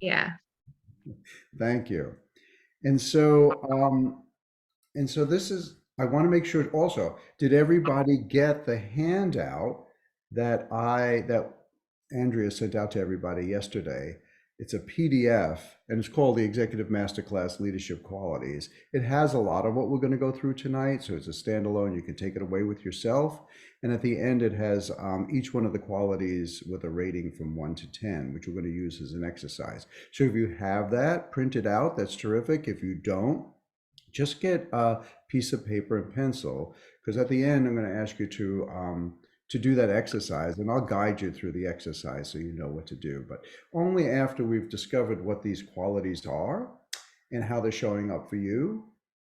Yeah. Thank you. And so, this is, I want to make sure also, did everybody get the handout that Andrea sent out to everybody yesterday? It's a PDF and it's called the Executive Masterclass Leadership Qualities. It has a lot of what we're going to go through tonight. So it's a standalone. You can take it away with yourself. And at the end, it has each one of the qualities with a rating from 1 to 10, which we're going to use as an exercise. So if you have that printed out, that's terrific. If you don't, just get a piece of paper and pencil, because at the end I'm going to ask you to do that exercise, and I'll guide you through the exercise so you know what to do. But only after we've discovered what these qualities are and how they're showing up for you,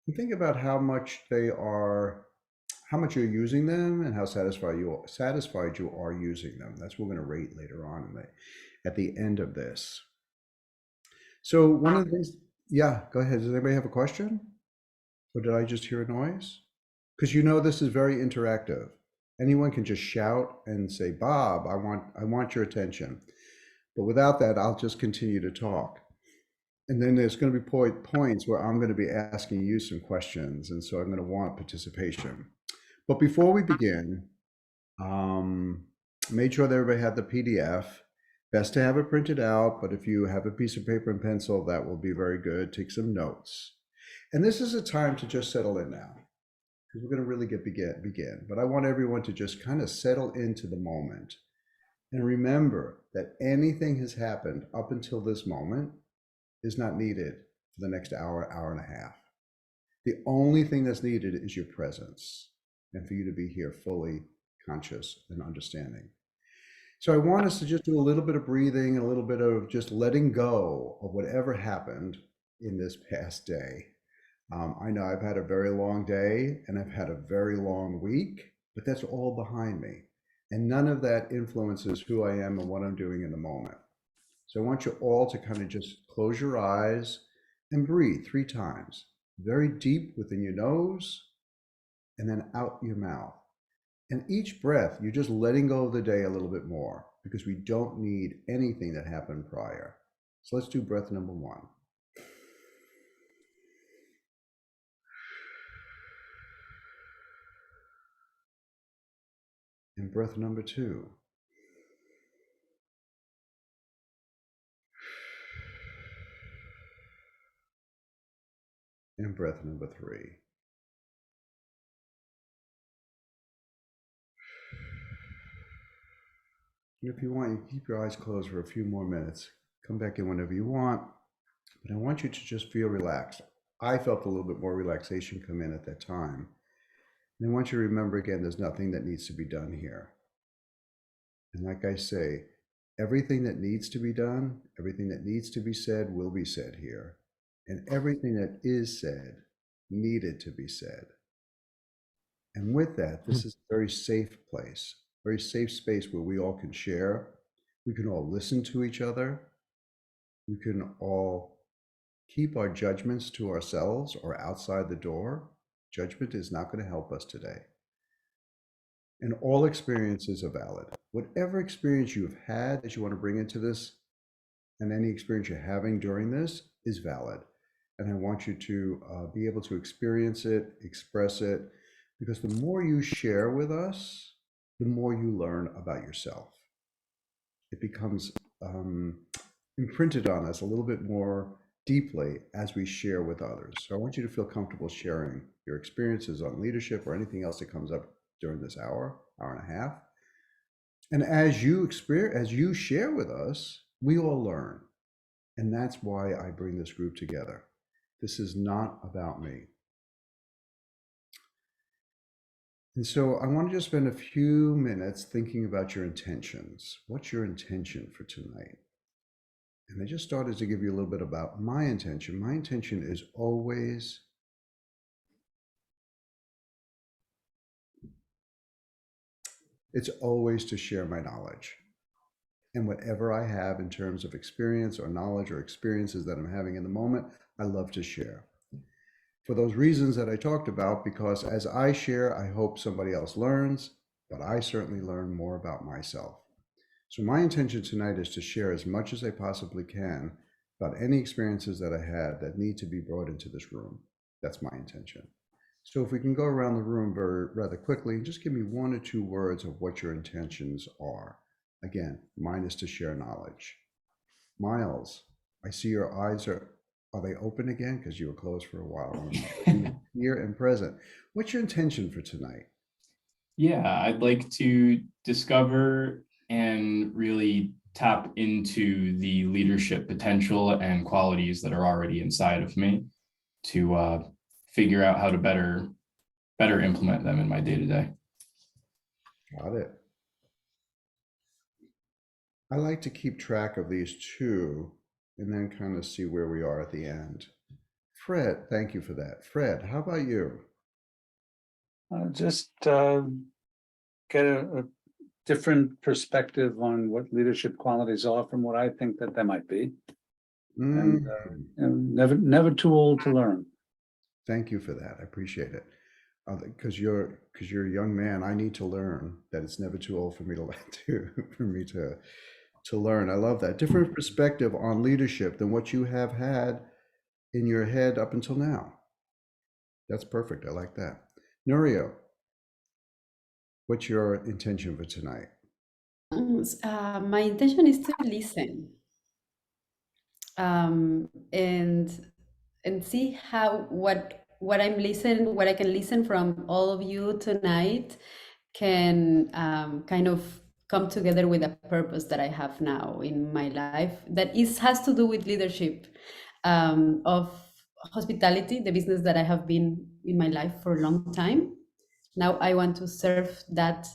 and think about how much you're using them, and how satisfied you are using them. That's what we're going to rate later on at the end of this. So one of the things, yeah, go ahead. Does anybody have a question? Or did I just hear a noise? Because this is very interactive. Anyone can just shout and say, Bob, I want your attention. But without that, I'll just continue to talk. And then there's going to be points where I'm going to be asking you some questions. And so I'm going to want participation. But before we begin, made sure that everybody had the PDF. Best to have it printed out, but if you have a piece of paper and pencil, that will be very good. Take some notes. And this is a time to just settle in now, because we're going to really begin. But I want everyone to just kind of settle into the moment and remember that anything has happened up until this moment is not needed for the next hour, hour and a half. The only thing that's needed is your presence and for you to be here fully conscious and understanding. So I want us to just do a little bit of breathing and a little bit of just letting go of whatever happened in this past day. I know I've had a very long day and I've had a very long week, but that's all behind me. And none of that influences who I am and what I'm doing in the moment. So I want you all to kind of just close your eyes and breathe 3 times, very deep within your nose and then out your mouth. And each breath, you're just letting go of the day a little bit more, because we don't need anything that happened prior. So let's do breath number 1. And breath number 2. And breath number 3. And if you want, you can keep your eyes closed for a few more minutes. Come back in whenever you want. But I want you to just feel relaxed. I felt a little bit more relaxation come in at that time. And I want you to remember again, there's nothing that needs to be done here. And like I say, everything that needs to be done, everything that needs to be said will be said here. And everything that is said needed to be said. And with that, this is a very safe place, very safe space where we all can share. We can all listen to each other. We can all keep our judgments to ourselves or outside the door. Judgment is not going to help us today. And all experiences are valid. Whatever experience you've had that you want to bring into this, and any experience you're having during this, is valid. And I want you to be able to experience it, express it, because the more you share with us, the more you learn about yourself. It becomes imprinted on us a little bit more deeply as we share with others. So I want you to feel comfortable sharing your experiences on leadership or anything else that comes up during this hour, hour and a half. And as you share with us, we all learn. And that's why I bring this group together. This is not about me. And so I want to just spend a few minutes thinking about your intentions. What's your intention for tonight? And I just started to give you a little bit about my intention. My intention is always to share my knowledge. And whatever I have in terms of experience or knowledge or experiences that I'm having in the moment, I love to share. For those reasons that I talked about, because as I share, I hope somebody else learns, but I certainly learn more about myself. So my intention tonight is to share as much as I possibly can about any experiences that I had that need to be brought into this room. That's my intention. So if we can go around the room rather quickly, just give me 1 or 2 words of what your intentions are. Again, mine is to share knowledge. Miles, I see your eyes are they open again? Because you were closed for a while. Here and present. What's your intention for tonight? Yeah, I'd like to discover and really tap into the leadership potential and qualities that are already inside of me to figure out how to better implement them in my day-to-day. Got it. I like to keep track of these 2 and then kind of see where we are at the end. Fred, thank you for that. Fred, how about you? Just get a different perspective on what leadership qualities are from what I think that they might be. And never too old to learn. Thank you for that. I appreciate it. Because you're a young man, I need to learn that it's never too old for me to learn. I love that. Different perspective on leadership than what you have had in your head up until now. That's perfect. I like that. Nurio, what's your intention for tonight? My intention is to listen, and see how what I can listen from all of you tonight can kind of come together with a purpose that I have now in my life that has to do with leadership, of hospitality, the business that I have been in my life for a long time. Now I want to serve that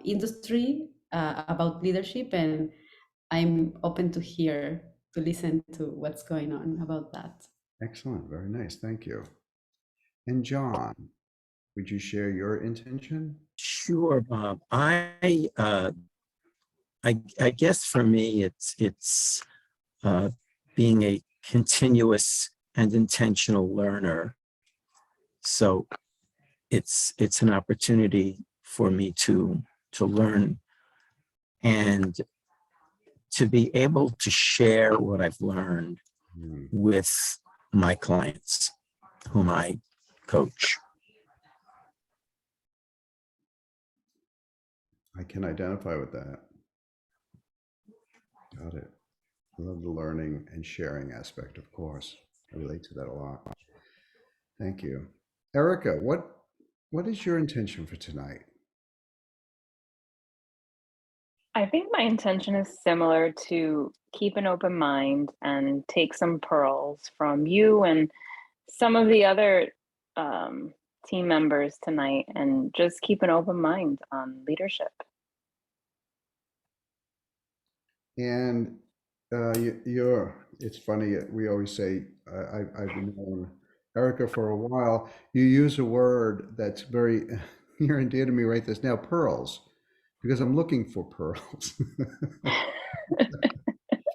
industry about leadership, and I'm open to listen to what's going on about that. Excellent. Very nice. Thank you. And John, would you share your intention? Sure, Bob. I guess for me, it's being a continuous and intentional learner. So it's an opportunity for me to learn and to be able to share what I've learned with my clients whom I coach. I can identify with that. Got it. I love the learning and sharing aspect, of course. I relate to that a lot. Thank you. Erica, what is your intention for tonight? I think my intention is similar to keep an open mind and take some pearls from you and some of the other team members tonight, and just keep an open mind on leadership. And it's funny, we always say, I've known Erica for a while. You use a word that's very near and dear to me right this now, pearls, because I'm looking for pearls.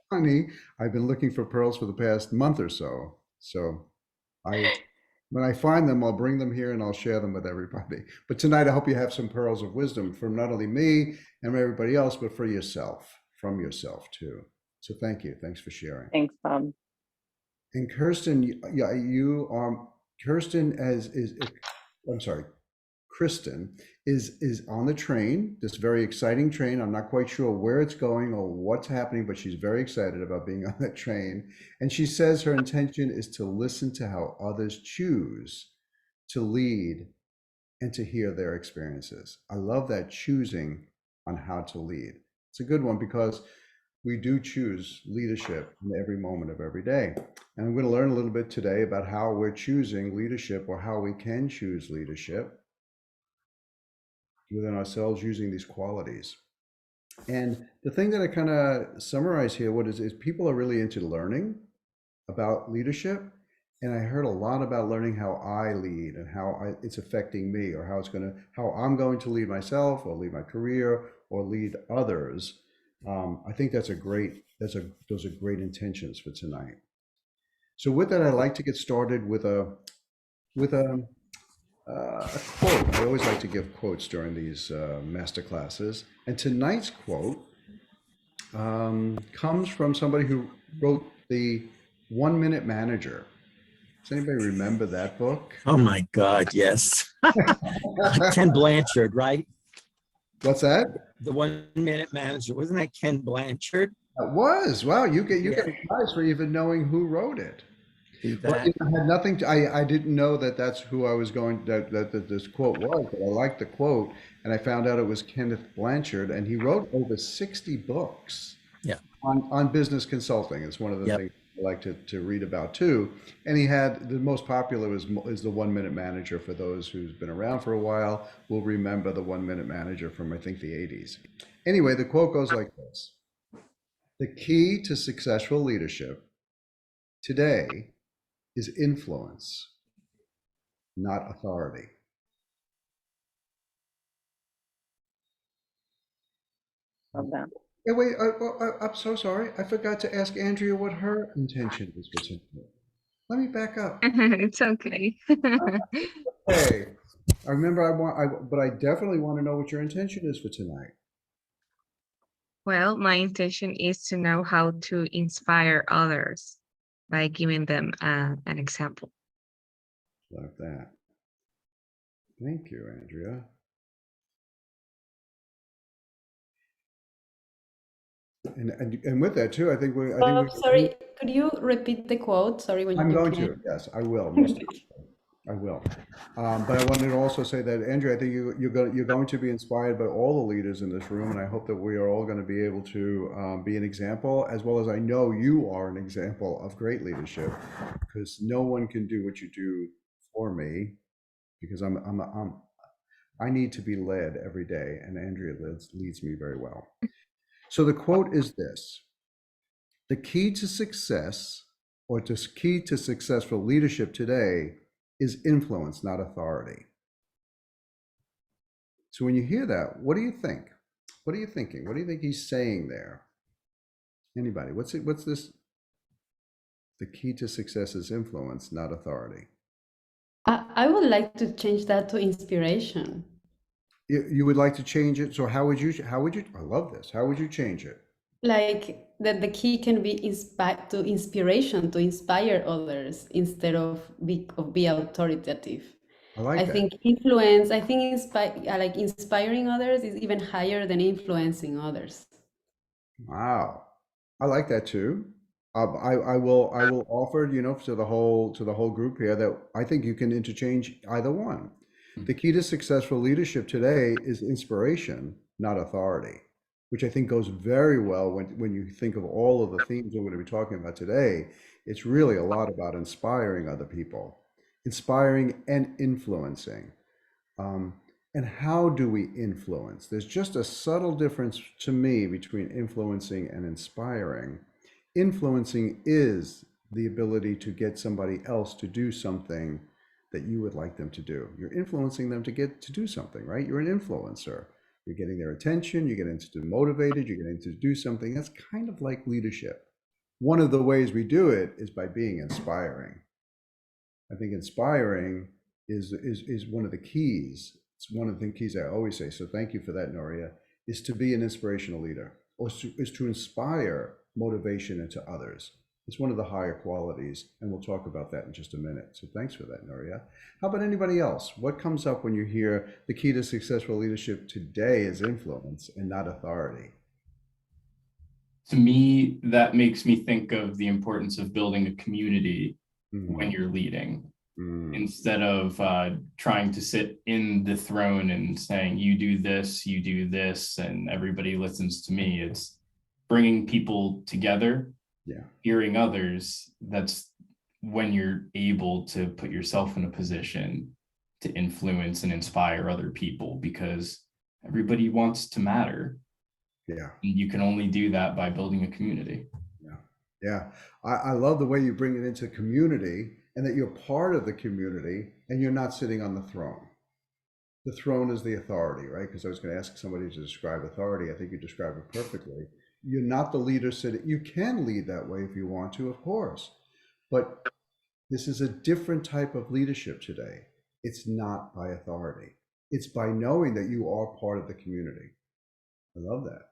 Funny, I've been looking for pearls for the past month or so. So when I find them, I'll bring them here and I'll share them with everybody. But tonight, I hope you have some pearls of wisdom from not only me and everybody else, but for yourself, from yourself too. So thank you. Thanks for sharing. Thanks, Bob. And Kirsten, yeah, you Kirsten Kristen is on the train, this very exciting train. I'm not quite sure where it's going or what's happening, but she's very excited about being on that train. And she says her intention is to listen to how others choose to lead and to hear their experiences. I love that, choosing on how to lead. It's a good one because we do choose leadership in every moment of every day. And I'm going to learn a little bit today about how we're choosing leadership, or how we can choose leadership within ourselves using these qualities. And the thing that I kind of summarize here, is people are really into learning about leadership. And I heard a lot about learning how I lead and how it's affecting me, or how I'm going to lead myself or lead my career or lead others. I think those are great intentions for tonight. So with that, I'd like to get started with a quote. I always like to give quotes during these master classes. And tonight's quote comes from somebody who wrote the 1 Minute Manager. Does anybody remember that book? Oh my God, yes. Ken Blanchard, right? What's that? The 1 Minute Manager. Wasn't that Ken Blanchard? That was. Wow, you Yeah. get a prize for even knowing who wrote it. See Well, that? I had nothing to, I didn't know that that's who I was going, that this quote was, but I liked the quote, and I found out it was Kenneth Blanchard, and he wrote over 60 books Yeah. on business consulting. It's one of the Yep. things I like to read about too. And he had, the most popular is the 1 Minute Manager. For those who's been around for a while will remember the 1 Minute Manager from, I think, the 80s. Anyway, the quote goes like this: "The key to successful leadership today is influence, not authority." Love that. Hey, wait, I'm so sorry. I forgot to ask Andrea what her intention is for tonight. Let me back up. It's okay. Hey, I remember but I definitely want to know what your intention is for tonight. Well, my intention is to know how to inspire others by giving them an example. Love that. Thank you, Andrea. And with that too, I think Sorry, could you repeat the quote? Sorry, when I'm you going came. to. Yes, I will. Most I will. But I wanted to also say that, Andrea, I think you're going to be inspired by all the leaders in this room, and I hope that we are all going to be able to be an example, as well as I know you are an example of great leadership, because no one can do what you do for me, because I need to be led every day, and Andrea leads me very well. So the quote is this: "The key to success, or the key to successful leadership today, is influence, not authority." So when you hear that, what do you think? What are you thinking? What do you think he's saying there? Anybody? What's this? The key to success is influence, not authority. I would like to change that to inspiration. You would like to change it. So how would you, I love this. How would you change it? Like that the key can be inspiration, to inspire others instead of be authoritative. I like that. think influence, I think like inspiring others is even higher than influencing others. Wow. I like that too. I will offer, to the whole group here, that I think you can interchange either one. The key to successful leadership today is inspiration, not authority, which I think goes very well when you think of all of the themes we're going to be talking about today. It's really a lot about inspiring other people, inspiring and influencing. And how do we influence? There's just a subtle difference to me between influencing and inspiring. Influencing is the ability to get somebody else to do something that you would like them to do. You're influencing them to get to do something, right? You're an influencer. You're getting their attention, you're getting them motivated, you're getting them to do something. That's kind of like leadership. One of the ways we do it is by being inspiring. I think inspiring is one of the keys. It's one of the keys I always say. So thank you for that, Noria. Is to be an inspirational leader, or is to inspire motivation into others. It's one of the higher qualities, and we'll talk about that in just a minute. So thanks for that, Noria. How about anybody else? What comes up when you hear the key to successful leadership today is influence and not authority? To me, that makes me think of the importance of building a community when you're leading, instead of trying to sit in the throne and saying, you do this, and everybody listens to me. It's bringing people together, hearing others. That's when you're able to put yourself in a position to influence and inspire other people, because everybody wants to matter. Yeah. You can only do that by building a community. Yeah. I love the way you bring it into community, and that you're part of the community and you're not sitting on the throne. The throne is the authority, right? Because I was going to ask somebody to describe authority. I think you described it perfectly. You're not the leader sitting. You can lead that way if you want to, of course. But this is a different type of leadership today. It's not by authority. It's by knowing that you are part of the community. I love that.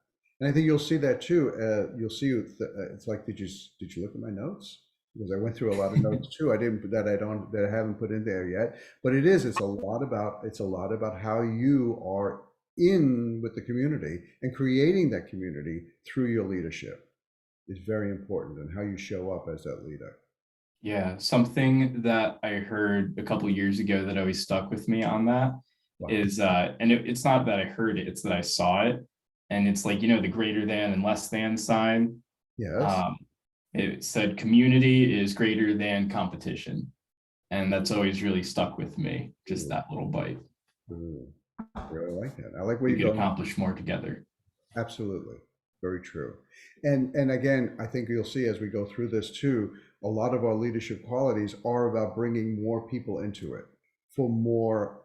And I think you'll see that too. You'll see it's like, did you look at my notes? Because I went through a lot of notes too. I haven't put in there yet. But it's a lot about how you are in with the community, and creating that community through your leadership is very important, and how you show up as that leader. Yeah, something that I heard a couple years ago that always stuck with me on that Wow. is, and it's not that I heard it, it's that I saw it. And it's like, the greater than and less than sign. Yes. It said community is greater than competition. And that's always really stuck with me, just that little bite. Ooh, I really like that. I like where We you could go. accomplish more together. Absolutely. Very true. And again, I think you'll see as we go through this too, a lot of our leadership qualities are about bringing more people into it for more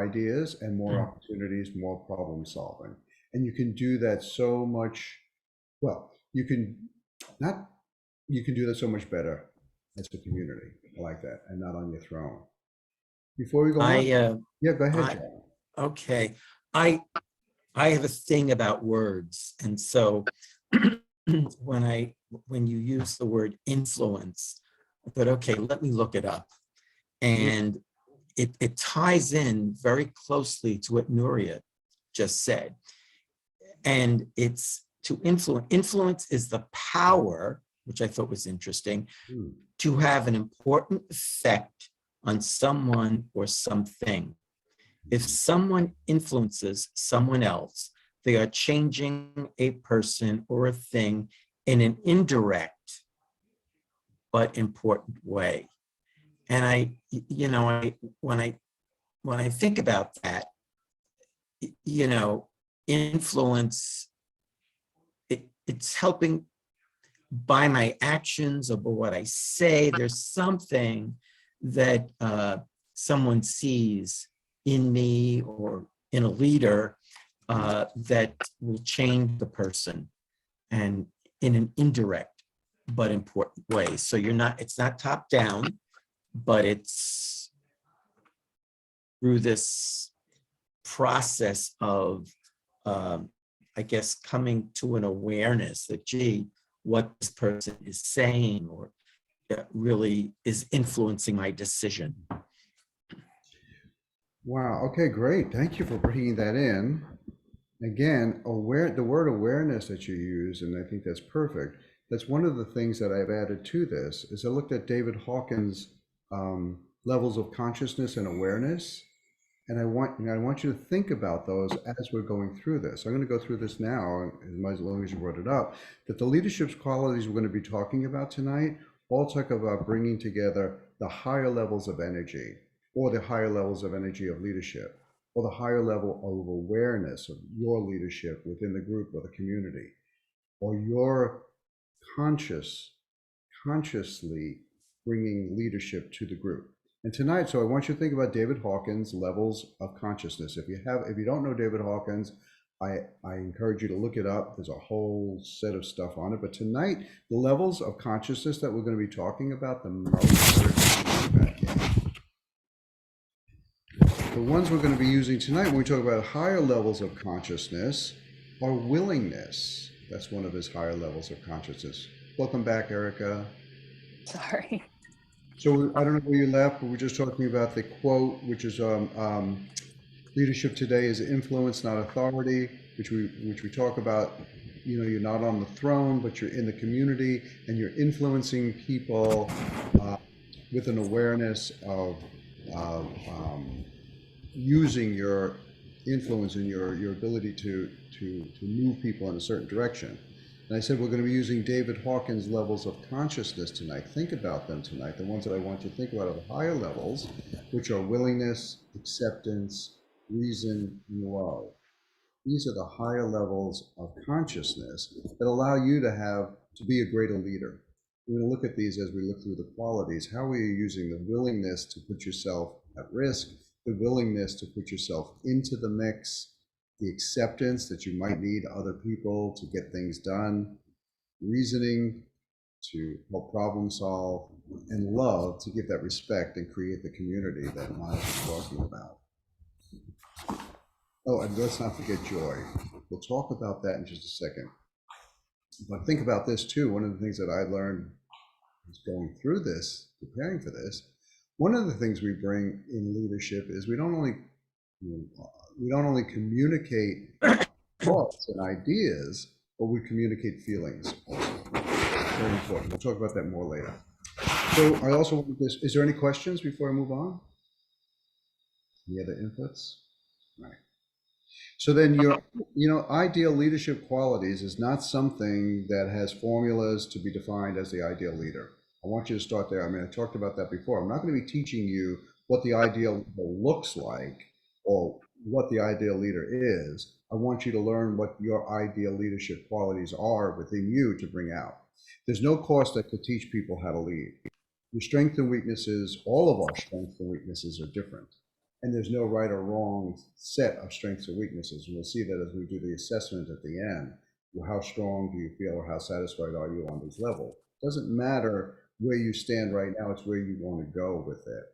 ideas and more opportunities, more problem solving. And you can do that so much, well, you can do that so much better as a community. I like that, and not on your throne. Before we go on, yeah, go ahead, John. Okay. I have a thing about words. And so when you use the word influence, I thought, okay, let me look it up. And it ties in very closely to what Nuria just said. And it's to influence. Influence is the power, which I thought was interesting, to have an important effect on someone or something. If someone influences someone else, they are changing a person or a thing in an indirect but important way. And when I think about that, influence, it's helping by my actions or by what I say. There's something that someone sees in me or in a leader that will change the person, and in an indirect but important way. So it's not top down, but it's through this process of, I guess, coming to an awareness that, gee, what this person is saying or really is influencing my decision. Wow. Okay, great. Thank you for bringing that in. Again, the word awareness that you use, and I think that's perfect. That's one of the things that I've added to this, is I looked at David Hawkins' levels of consciousness and awareness. And I want you to think about those as we're going through this. I'm going to go through this now, as long as you brought it up, that the leadership qualities we're going to be talking about tonight all talk about bringing together the higher levels of energy, or the higher levels of energy of leadership, or the higher level of awareness of your leadership within the group or the community, or your consciously bringing leadership to the group. And tonight, so I want you to think about David Hawkins' levels of consciousness. If you don't know David Hawkins, I encourage you to look it up. There's a whole set of stuff on it. But tonight, the levels of consciousness that we're going to be talking about, the ones we're going to be using tonight when we talk about higher levels of consciousness are willingness. That's one of his higher levels of consciousness. Welcome back, Erica. Sorry. So I don't know where you left, but we're just talking about the quote, which is leadership today is influence, not authority, which we talk about. You're not on the throne, but you're in the community, and you're influencing people with an awareness of using your influence and your ability to move people in a certain direction. And I said we're going to be using David Hawkins' levels of consciousness tonight. Think about them tonight. The ones that I want you to think about are the higher levels, which are willingness, acceptance, reason, and love. These are the higher levels of consciousness that allow you to be a greater leader. We're going to look at these as we look through the qualities. How are you using the willingness to put yourself at risk, the willingness to put yourself into the mix, the acceptance that you might need other people to get things done, reasoning to help problem solve, and love to give that respect and create the community that Miles is talking about. Oh, and let's not forget joy. We'll talk about that in just a second. But think about this too. One of the things that I learned going through this, preparing for this, one of the things we bring in leadership is we don't only communicate thoughts and ideas, but we communicate feelings. Very important. We'll talk about that more later. So I also want this. Is there any questions before I move on? Any other inputs? Right. So then your ideal leadership qualities is not something that has formulas to be defined as the ideal leader. I want you to start there. I mean, I talked about that before. I'm not going to be teaching you what the ideal leader looks like or what the ideal leader is. I want you to learn what your ideal leadership qualities are within you to bring out. There's no course that could teach people how to lead. Your strengths and weaknesses, all of our strengths and weaknesses are different. And there's no right or wrong set of strengths or weaknesses. And we'll see that as we do the assessment at the end. Well, how strong do you feel or how satisfied are you on this level? It doesn't matter where you stand right now, it's where you want to go with it.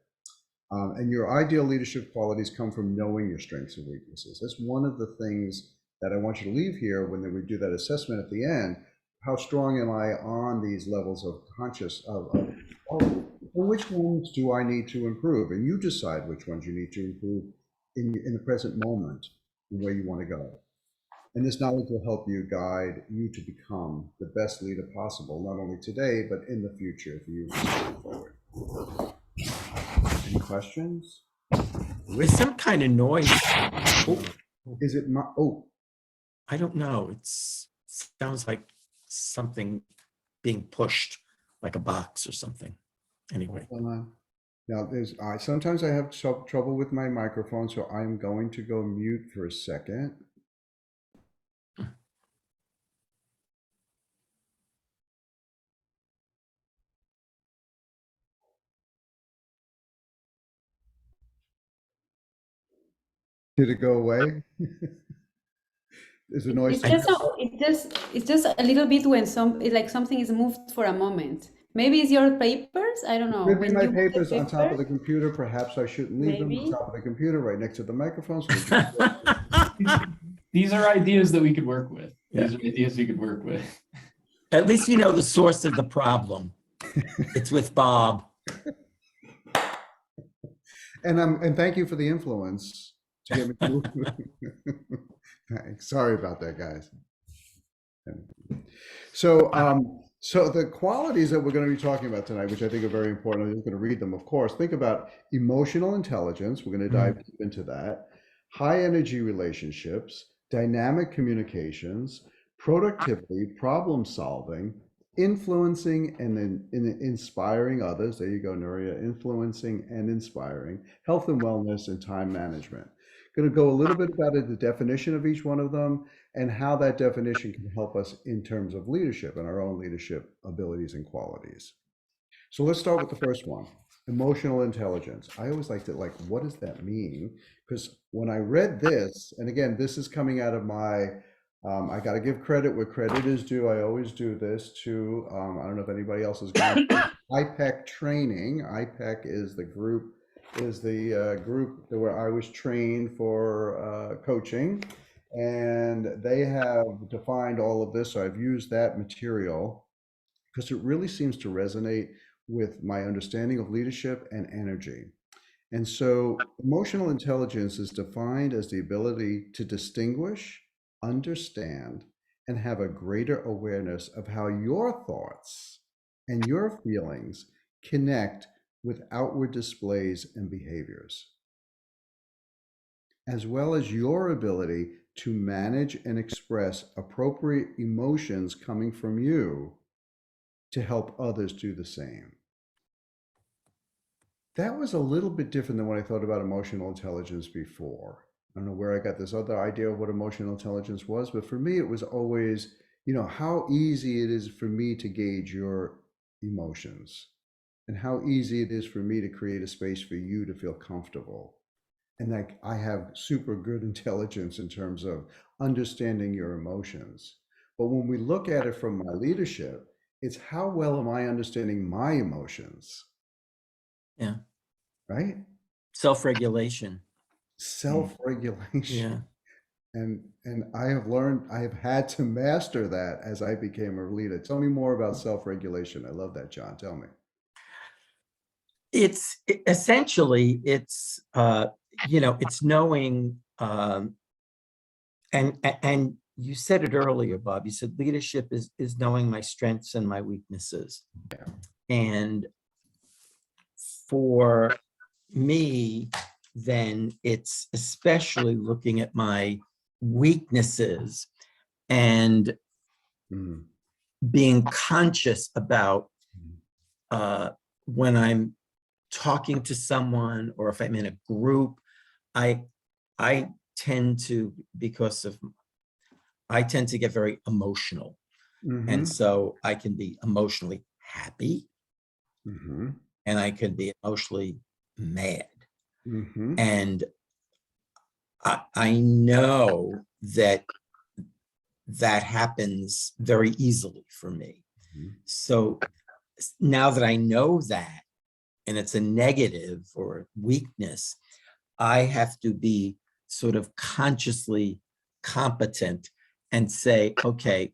And your ideal leadership qualities come from knowing your strengths and weaknesses. That's one of the things that I want you to leave here when we do that assessment at the end. How strong am I on these levels of which ones do I need to improve? And you decide which ones you need to improve in the present moment and where you want to go. And this knowledge will help you guide you to become the best leader possible, not only today, but in the future if you use this going forward. Any questions? With some kind of noise. Oh, Is it my, I don't know. It sounds like something being pushed, like a box or something. Anyway. Now sometimes I have trouble with my microphone, so I'm going to go mute for a second. Did it go away? Is the noise? It's just a little bit when like something is moved for a moment. Maybe it's your papers. I don't know. Maybe my papers on top of the computer. Perhaps I shouldn't leave them on top of the computer right next to the microphone. So These are ideas that we could work with. These are ideas we could work with. At least you know the source of the problem. It's with Bob. And thank you for the influence to get me. Sorry about that, guys. So, so the qualities that we're going to be talking about tonight, which I think are very important, I'm just going to read them, of course. Think about emotional intelligence. We're going to dive deep into that. High energy relationships, dynamic communications, productivity, problem solving, influencing and inspiring others. There you go, Nuria. Influencing and inspiring, health and wellness, and time management. Going to go a little bit about the definition of each one of them and how that definition can help us in terms of leadership and our own leadership abilities and qualities. So let's start with the first one, emotional intelligence. I always liked it, like, what does that mean? Because when I read this, and again, this is coming out of my, I got to give credit where credit is due. I always do this too. I don't know if anybody else has gone IPEC training. IPEC is the group where I was trained for coaching, and they have defined all of this. So I've used that material because it really seems to resonate with my understanding of leadership and energy. And so emotional intelligence is defined as the ability to distinguish, understand, and have a greater awareness of how your thoughts and your feelings connect with outward displays and behaviors, as well as your ability to manage and express appropriate emotions coming from you to help others do the same. That was a little bit different than what I thought about emotional intelligence before. I don't know where I got this other idea of what emotional intelligence was, but for me, it was always, how easy it is for me to gauge your emotions and how easy it is for me to create a space for you to feel comfortable. And like I have super good intelligence in terms of understanding your emotions. But when we look at it from my leadership, it's how well am I understanding my emotions? Yeah. Right? Self-regulation. Self-regulation. Yeah. And I have learned, I have had to master that as I became a leader. Tell me more about self-regulation. I love that, John. Tell me. It's essentially, it's it's knowing, and you said it earlier, Bob. You said leadership is knowing my strengths and my weaknesses. Yeah. And for me, then it's especially looking at my weaknesses and Mhm. being conscious about when I'm talking to someone, or if I'm in a group, I tend to, I tend to get very emotional. And Mhm. so I can be emotionally happy Mhm. and I can be emotionally mad. Mhm. And I know that happens very easily for me. Mhm. So now that I know that, and it's a negative or weakness, I have to be sort of consciously competent and say, okay,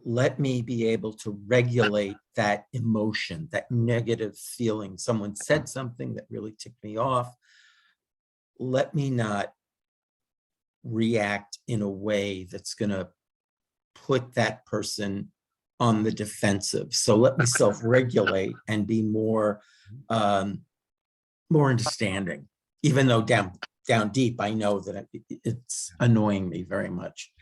let me be able to regulate that emotion, that negative feeling. Someone said something that really ticked me off. Let me not react in a way that's going to put that person on the defensive. So let me self-regulate and be more understanding, even though down deep, I know that it's annoying me very much.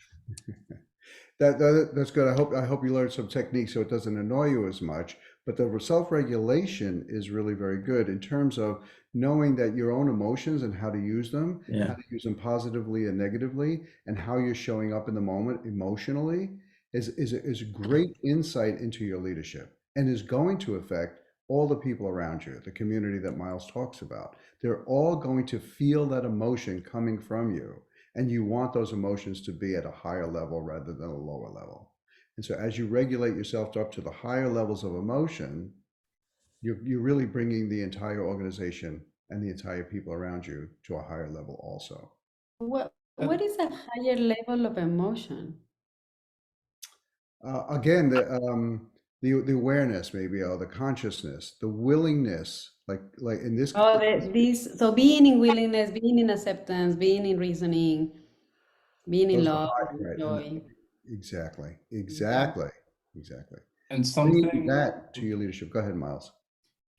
That's good. I hope you learned some techniques so it doesn't annoy you as much. But the self-regulation is really very good in terms of knowing that your own emotions and how to use them, Yeah. how to use them positively and negatively, and how you're showing up in the moment emotionally is a great insight into your leadership and is going to affect all the people around you, the community that Miles talks about. They're all going to feel that emotion coming from you. And you want those emotions to be at a higher level rather than a lower level. And so as you regulate yourself up to the higher levels of emotion, you're really bringing the entire organization and the entire people around you to a higher level also. What is a higher level of emotion? Again, the awareness maybe, or the consciousness, the willingness, like in this Oh, case, so being in willingness, being in acceptance, being in reasoning, being in those are love, high, right? And joy. exactly, Okay. exactly, exactly. And Bringing something, that to your leadership. Go ahead, Miles.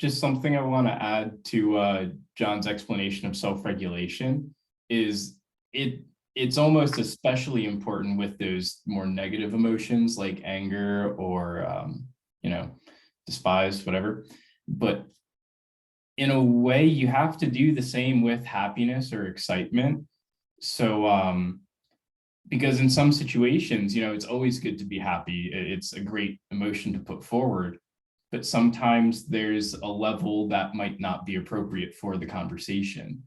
just something I want to add to John's explanation of self-regulation is it's almost especially important with those more negative emotions like anger or despise, whatever. But in a way, you have to do the same with happiness or excitement. So because in some situations, it's always good to be happy. It's a great emotion to put forward. But sometimes there's a level that might not be appropriate for the conversation.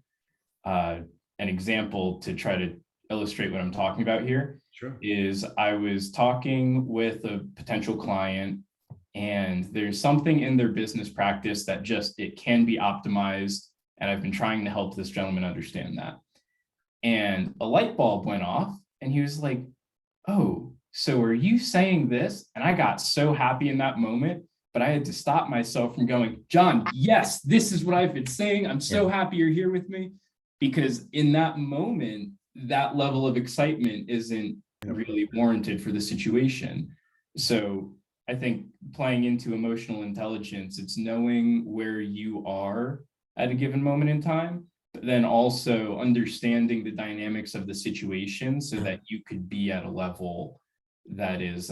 An example to try to illustrate what I'm talking about here Sure. is I was talking with a potential client, and there's something in their business practice that it can be optimized. And I've been trying to help this gentleman understand that. And a light bulb went off, and he was like, oh, so are you saying this? And I got so happy in that moment, but I had to stop myself from going, John, yes, this is what I've been saying. I'm so happy you're here with me. Because in that moment, that level of excitement isn't really warranted for the situation. So I think playing into emotional intelligence, it's knowing where you are at a given moment in time, but then also understanding the dynamics of the situation so that you could be at a level that is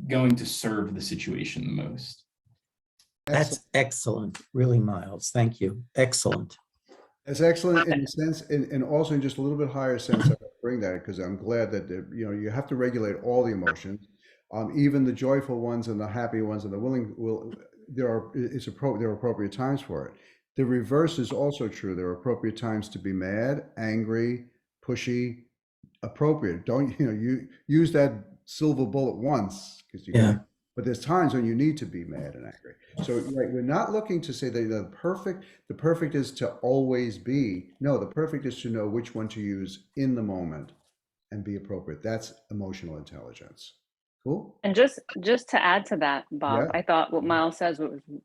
going to serve the situation the most. That's excellent, really, Miles. Thank you. Excellent. It's excellent in the sense, and also in just a little bit higher sense. I bring that because I'm glad that you have to regulate all the emotions, even the joyful ones and the happy ones and the willing. There are appropriate times for it. The reverse is also true. There are appropriate times to be mad, angry, pushy. Appropriate. Don't you use that silver bullet once because you got. but there's times when you need to be mad and angry. So right, we're not looking to say that the perfect is to always be. No, the perfect is to know which one to use in the moment and be appropriate. That's emotional intelligence. Cool? And just to add to that, Bob, Yeah. I thought what Miles says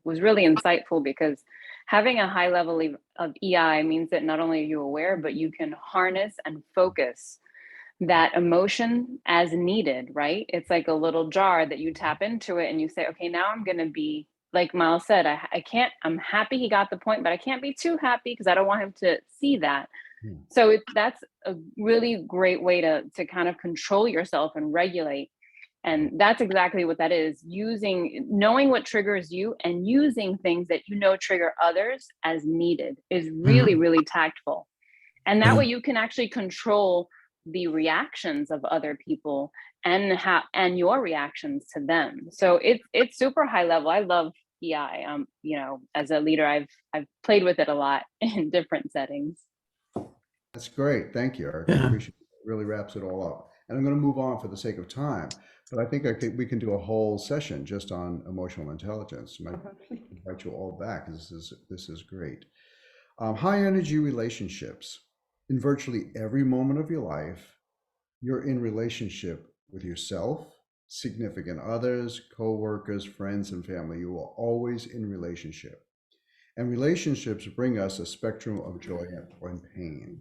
was really insightful, because having a high level of EI means that not only are you aware, but you can harness and focus that emotion as needed, right? It's like a little jar that you tap into it and you say, okay, now I'm going to be, like Miles said, I can't, I'm happy he got the point, but I can't be too happy because I don't want him to see that. So that's a really great way to kind of control yourself and regulate. And that's exactly what that is, knowing what triggers you and using things that you know trigger others as needed is really, really tactful. And that way you can actually control the reactions of other people and your reactions to them. So it's super high level. I love EI. You know, as a leader, I've played with it a lot in different settings. That's great. Thank you, Eric. I appreciate it. It really wraps it all up. And I'm going to move on for the sake of time, but I think we can do a whole session just on emotional intelligence. I might invite you all back. This is great. High energy relationships. In virtually every moment of your life, you're in relationship with yourself, significant others, co-workers, friends, and family. You are always in relationship. And relationships bring us a spectrum of joy and pain.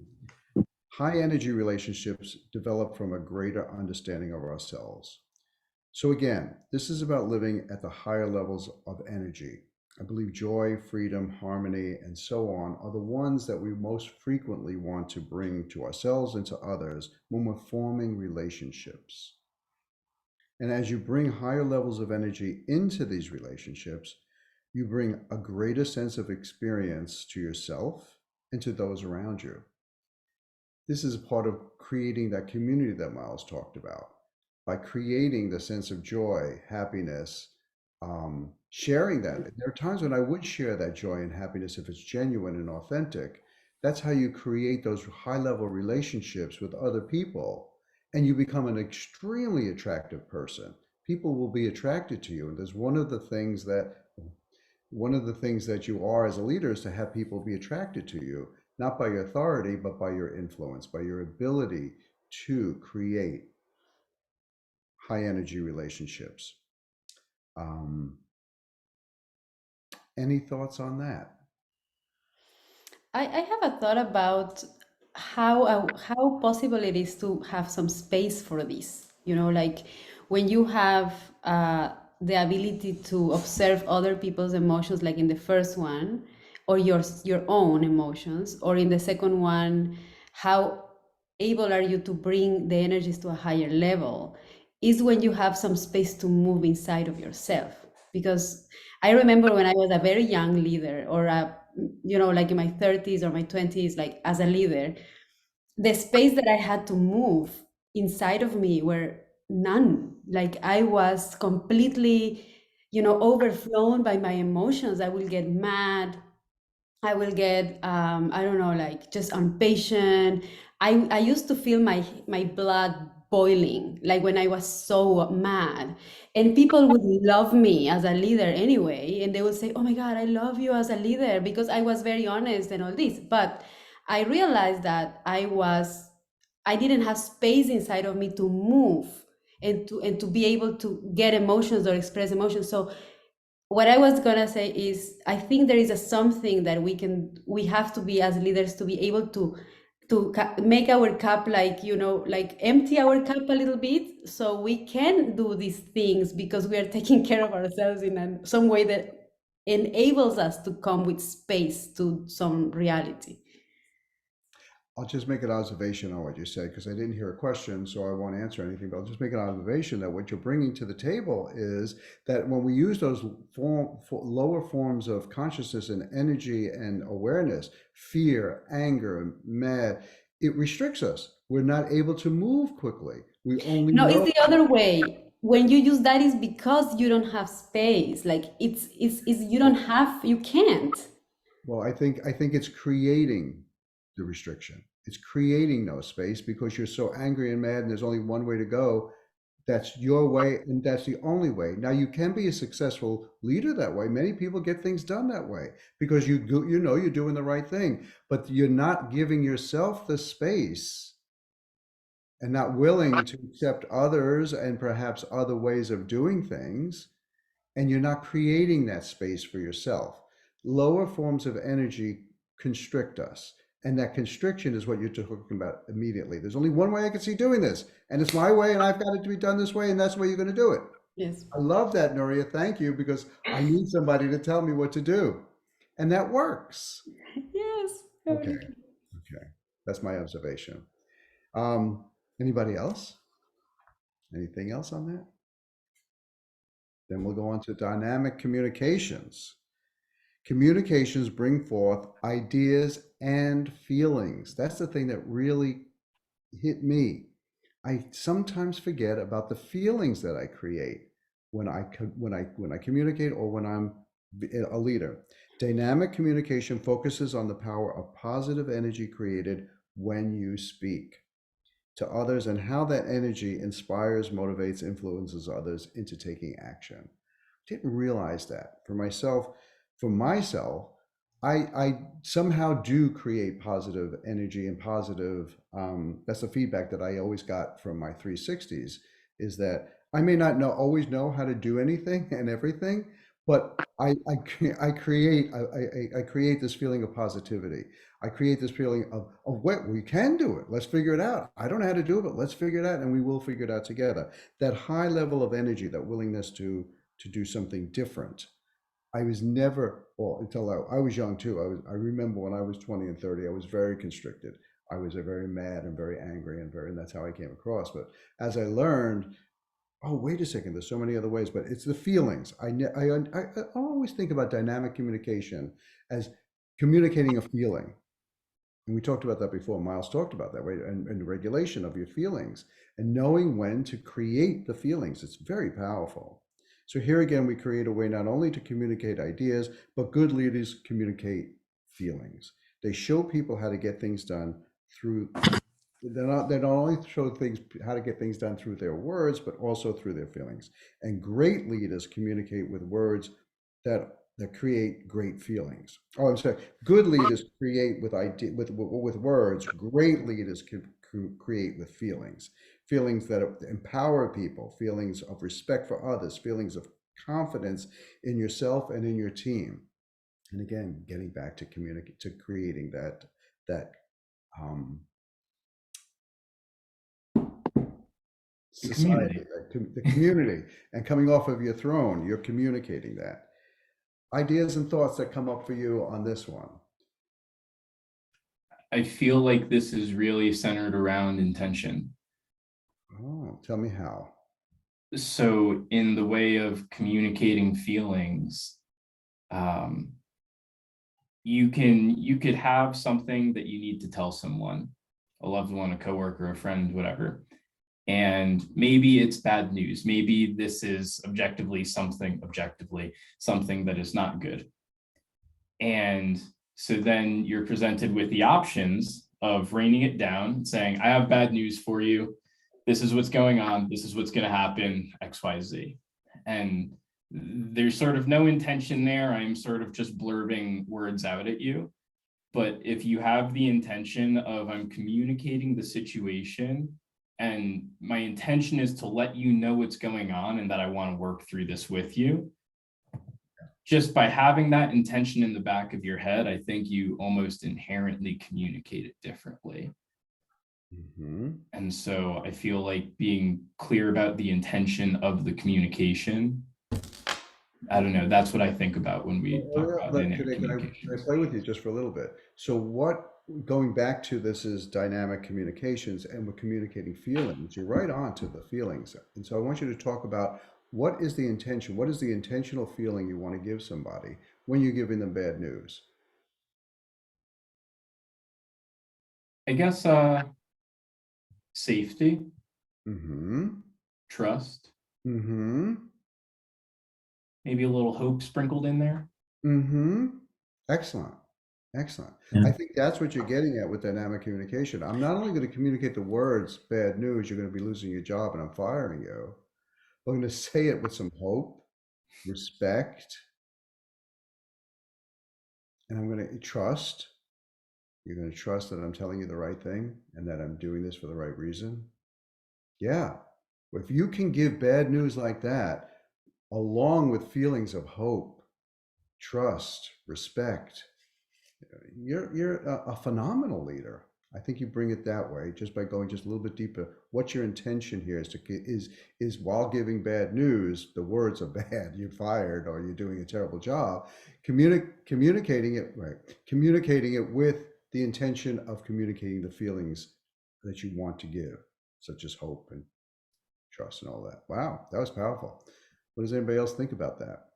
High energy relationships develop from a greater understanding of ourselves. So again, this is about living at the higher levels of energy. I believe joy, freedom, harmony, and so on are the ones that we most frequently want to bring to ourselves and to others when we're forming relationships. And as you bring higher levels of energy into these relationships, you bring a greater sense of experience to yourself and to those around you. This is part of creating that community that Miles talked about. By creating the sense of joy, happiness, sharing that. There are times when I would share that joy and happiness if it's genuine and authentic. That's how you create those high-level relationships with other people, and you become an extremely attractive person. People will be attracted to you, and there's one of the things that you are as a leader is to have people be attracted to you, not by your authority, but by your influence, by your ability to create high energy relationships. Any thoughts on that? I have a thought about how possible it is to have some space for this. You know, like when you have the ability to observe other people's emotions, like in the first one, or your own emotions, or in the second one, how able are you to bring the energies to a higher level, is when you have some space to move inside of yourself. Because I remember when I was a very young leader, or like in my 30s or my 20s, like as a leader, the space that I had to move inside of me were none. Like I was completely, overflown by my emotions. I will get mad. I will get, I don't know, like just impatient. I used to feel my blood boiling, like when I was so mad. And people would love me as a leader anyway. And they would say, oh my God, I love you as a leader, because I was very honest and all this. But I realized that I didn't have space inside of me to move and to be able to get emotions or express emotions. So what I was gonna say is, I think there is something that we have to be as leaders to be able to make our cup, like empty our cup a little bit, so we can do these things, because we are taking care of ourselves in some way that enables us to come with space to some reality. I'll just make an observation on what you said, because I didn't hear a question, so I won't answer anything, but I'll just make an observation that what you're bringing to the table is that when we use those lower forms of consciousness and energy and awareness, fear, anger, mad, it restricts us. We're not able to move quickly. We only No, know. it's the other way. When you use that, is because you don't have space. Like it's you can't. Well, I think it's creating the restriction. It's creating no space because you're so angry and mad, and there's only one way to go. That's your way, and that's the only way. Now, you can be a successful leader that way. Many people get things done that way because you know you're doing the right thing, but you're not giving yourself the space and not willing to accept others and perhaps other ways of doing things, and you're not creating that space for yourself. Lower forms of energy constrict us. And that constriction is what you're talking about immediately. There's only one way I can see doing this, and it's my way, and I've got it to be done this way, and that's the way you're going to do it. Yes. I love that, Nuria. Thank you, because I need somebody to tell me what to do. And that works. Yes. Okay. Okay. That's my observation. Anybody else? Anything else on that? Then we'll go on to dynamic communications. Communications bring forth ideas and feelings. That's the thing that really hit me. I sometimes forget about the feelings that I create when I communicate or when I'm a leader. Dynamic communication focuses on the power of positive energy created when you speak to others and how that energy inspires, motivates, influences others into taking action. Didn't realize that for myself. For myself, I somehow do create positive energy and positive, that's the feedback that I always got from my 360s, is that I may not always know how to do anything and everything, but I create this feeling of positivity. I create this feeling of what we can do it. Let's figure it out. I don't know how to do it, but let's figure it out, and we will figure it out together. That high level of energy, that willingness to do something different. I was never, well, until I was young too. I remember when I was 20 and 30, I was very constricted. I was very mad and very angry and that's how I came across. But as I learned, oh, wait a second, there's so many other ways, but it's the feelings. I always think about dynamic communication as communicating a feeling. And we talked about that before. Miles talked about that, right? And the regulation of your feelings and knowing when to create the feelings. It's very powerful. So here again, we create a way not only to communicate ideas, but good leaders communicate feelings. They show people how to get things done through, they not only show things how to get things done through their words, but also through their feelings. And great leaders communicate with words that create great feelings. Oh, I'm sorry. Good leaders create with words. Great leaders can create with feelings. Feelings that empower people, feelings of respect for others, feelings of confidence in yourself and in your team. And again, getting back to creating that society, the community, and coming off of your throne, you're communicating that. Ideas and thoughts that come up for you on this one? I feel like this is really centered around intention. Oh, tell me how. So in the way of communicating feelings, you could have something that you need to tell someone, a loved one, a coworker, a friend, whatever. And maybe it's bad news. Maybe this is objectively something that is not good. And so then you're presented with the options of reining it down, saying, I have bad news for you. This is what's going on. This is what's going to happen, X, Y, Z. And there's sort of no intention there. I'm sort of just blurbing words out at you. But if you have the intention of I'm communicating the situation and my intention is to let you know what's going on and that I want to work through this with you, just by having that intention in the back of your head, I think you almost inherently communicate it differently. Mm-hmm. And so I feel like being clear about the intention of the communication, I don't know, that's what I think about when we talk about dynamic communication. Can I play with you just for a little bit? So going back to this is dynamic communications, and we're communicating feelings. You're right on to the feelings. And so I want you to talk about what is the intention? What is the intentional feeling you want to give somebody when you're giving them bad news? I guess safety, trust, maybe a little hope sprinkled in there. Excellent. Excellent. Yeah. I think that's what you're getting at with dynamic communication. I'm not only going to communicate the words, bad news, you're going to be losing your job and I'm firing you. I'm going to say it with some hope, respect, and I'm going to trust. You're going to trust that I'm telling you the right thing and that I'm doing this for the right reason. Yeah. If you can give bad news like that, along with feelings of hope, trust, respect, you're a phenomenal leader. I think you bring it that way just by going just a little bit deeper. What's your intention here is while giving bad news, the words are bad, you're fired or you're doing a terrible job, communicating it with the intention of communicating the feelings that you want to give, such as hope and trust and all that. Wow, that was powerful. What does anybody else think about that?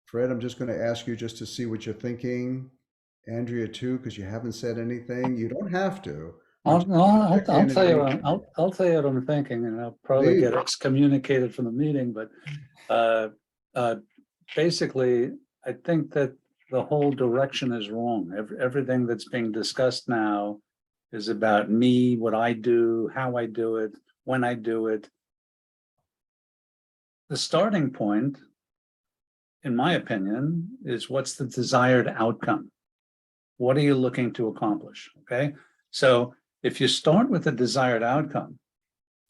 Fred, I'm just going to ask you just to see what you're thinking. Andrea too, because you haven't said anything. You don't have to. I'll tell you what I'm thinking, and I'll probably get excommunicated from the meeting, but basically, I think that the whole direction is wrong. Everything that's being discussed now is about me, what I do, how I do it, when I do it. The starting point, in my opinion, is what's the desired outcome? What are you looking to accomplish? Okay, so if you start with the desired outcome,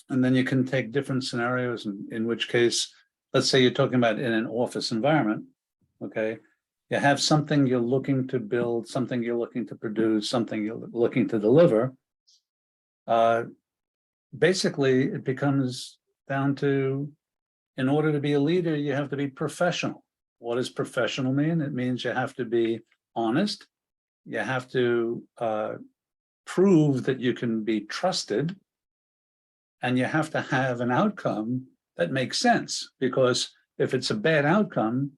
and then you can take different scenarios, in which case, let's say you're talking about in an office environment, okay, you have something you're looking to build, something you're looking to produce, something you're looking to deliver. Basically, it becomes down to, in order to be a leader, you have to be professional. What does professional mean? It means you have to be honest. You have to prove that you can be trusted, and you have to have an outcome that makes sense, because if it's a bad outcome,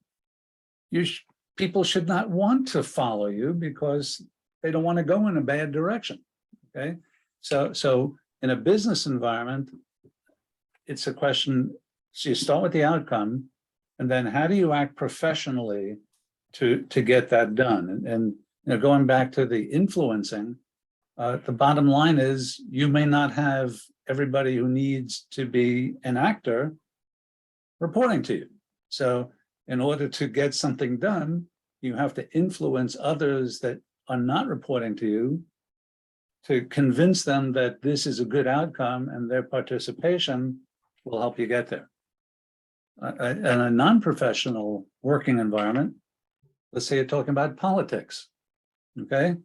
people should not want to follow you because they don't want to go in a bad direction. Okay, so in a business environment, it's a question. So you start with the outcome, and then how do you act professionally to get that done? And you know, going back to the influencing, the bottom line is you may not have everybody who needs to be an actor reporting to you. So in order to get something done, you have to influence others that are not reporting to you to convince them that this is a good outcome, and their participation will help you get there. In a non-professional working environment, let's say you're talking about politics, okay?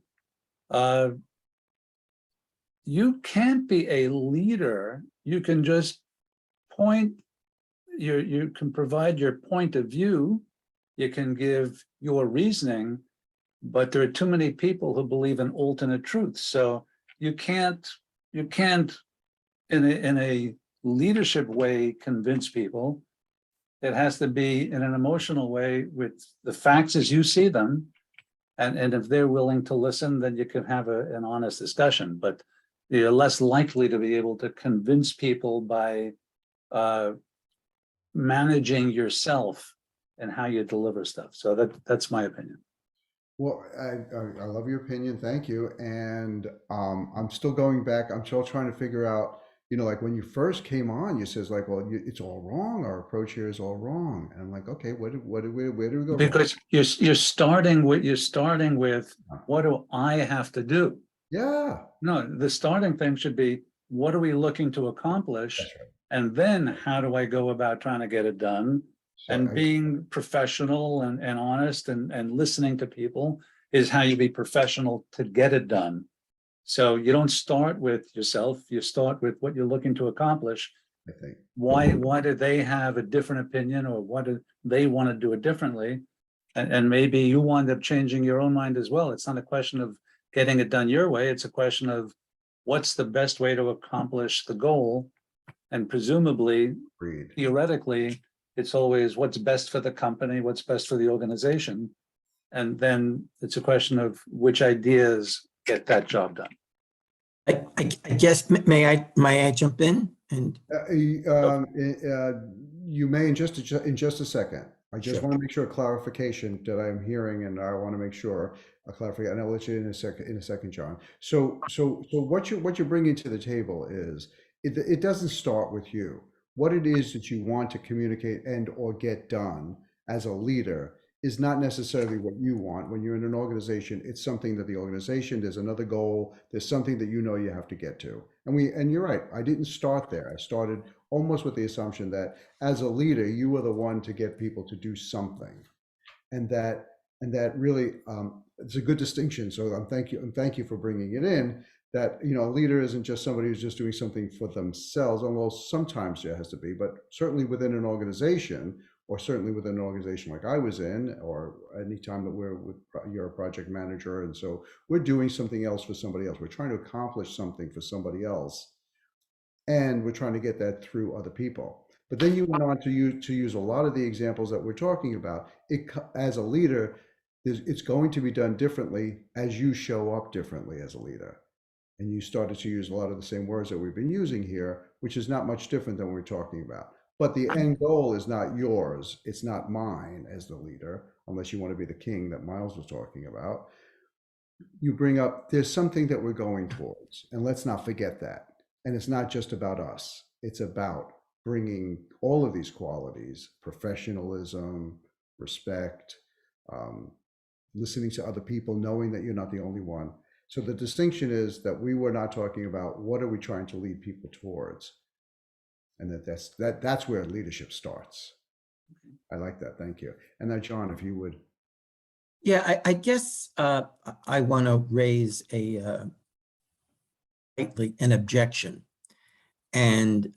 You can't be a leader. You can just you can provide your point of view, you can give your reasoning, but there are too many people who believe in alternate truths. So you can't in a leadership way convince people. It has to be in an emotional way with the facts as you see them. And if they're willing to listen, then you can have an honest discussion. But you're less likely to be able to convince people by managing yourself and how you deliver stuff. So that's my opinion. Well, I love your opinion. Thank you. And I'm still going back. I'm still trying to figure out, you know, like when you first came on, you says like, well, it's all wrong. Our approach here is all wrong. And I'm like, okay, where do we go? Because you're starting with what do I have to do? Yeah. No, the starting thing should be, what are we looking to accomplish? That's right. And then how do I go about trying to get it done? So And being professional and honest and listening to people is how you be professional to get it done. So you don't start with yourself, you start with what you're looking to accomplish. I think. Why do they have a different opinion, or what do they want to do it differently? And maybe you wind up changing your own mind as well. It's not a question of getting it done your way. It's a question of what's the best way to accomplish the goal. And presumably, theoretically, it's always what's best for the company, what's best for the organization. And then it's a question of which ideas get that job done. I guess, may I jump in? And You may in just a second. I just Sure. want to make sure clarification that I'm hearing, and I want to make sure a clarification. And I'll let you in a second, John. So what you're bringing to the table is it doesn't start with you. What it is that you want to communicate and or get done as a leader is not necessarily what you want. When you're in an organization, it's something that the organization, there's another goal, there's something that you know you have to get to. And you're right, I didn't start there. I started almost with the assumption that as a leader, you were the one to get people to do something. And that really, it's a good distinction. So thank you for bringing it in, that, you know, a leader isn't just somebody who's just doing something for themselves, although sometimes there has to be, but certainly within an organization, or certainly within an organization like I was in, or any time that you're a project manager, and so we're doing something else for somebody else. We're trying to accomplish something for somebody else, and we're trying to get that through other people. But then you went on to use a lot of the examples that we're talking about. As a leader, it's going to be done differently as you show up differently as a leader. And you started to use a lot of the same words that we've been using here, which is not much different than what we're talking about. But the end goal is not yours. It's not mine as the leader, unless you want to be the king that Miles was talking about. You bring up, there's something that we're going towards, and let's not forget that. And it's not just about us. It's about bringing all of these qualities, professionalism, respect, listening to other people, knowing that you're not the only one. So the distinction is that we were not talking about what are we trying to lead people towards, and that's where leadership starts. I like that. Thank you. And now, John, if you would. Yeah, I guess I want to raise an objection, and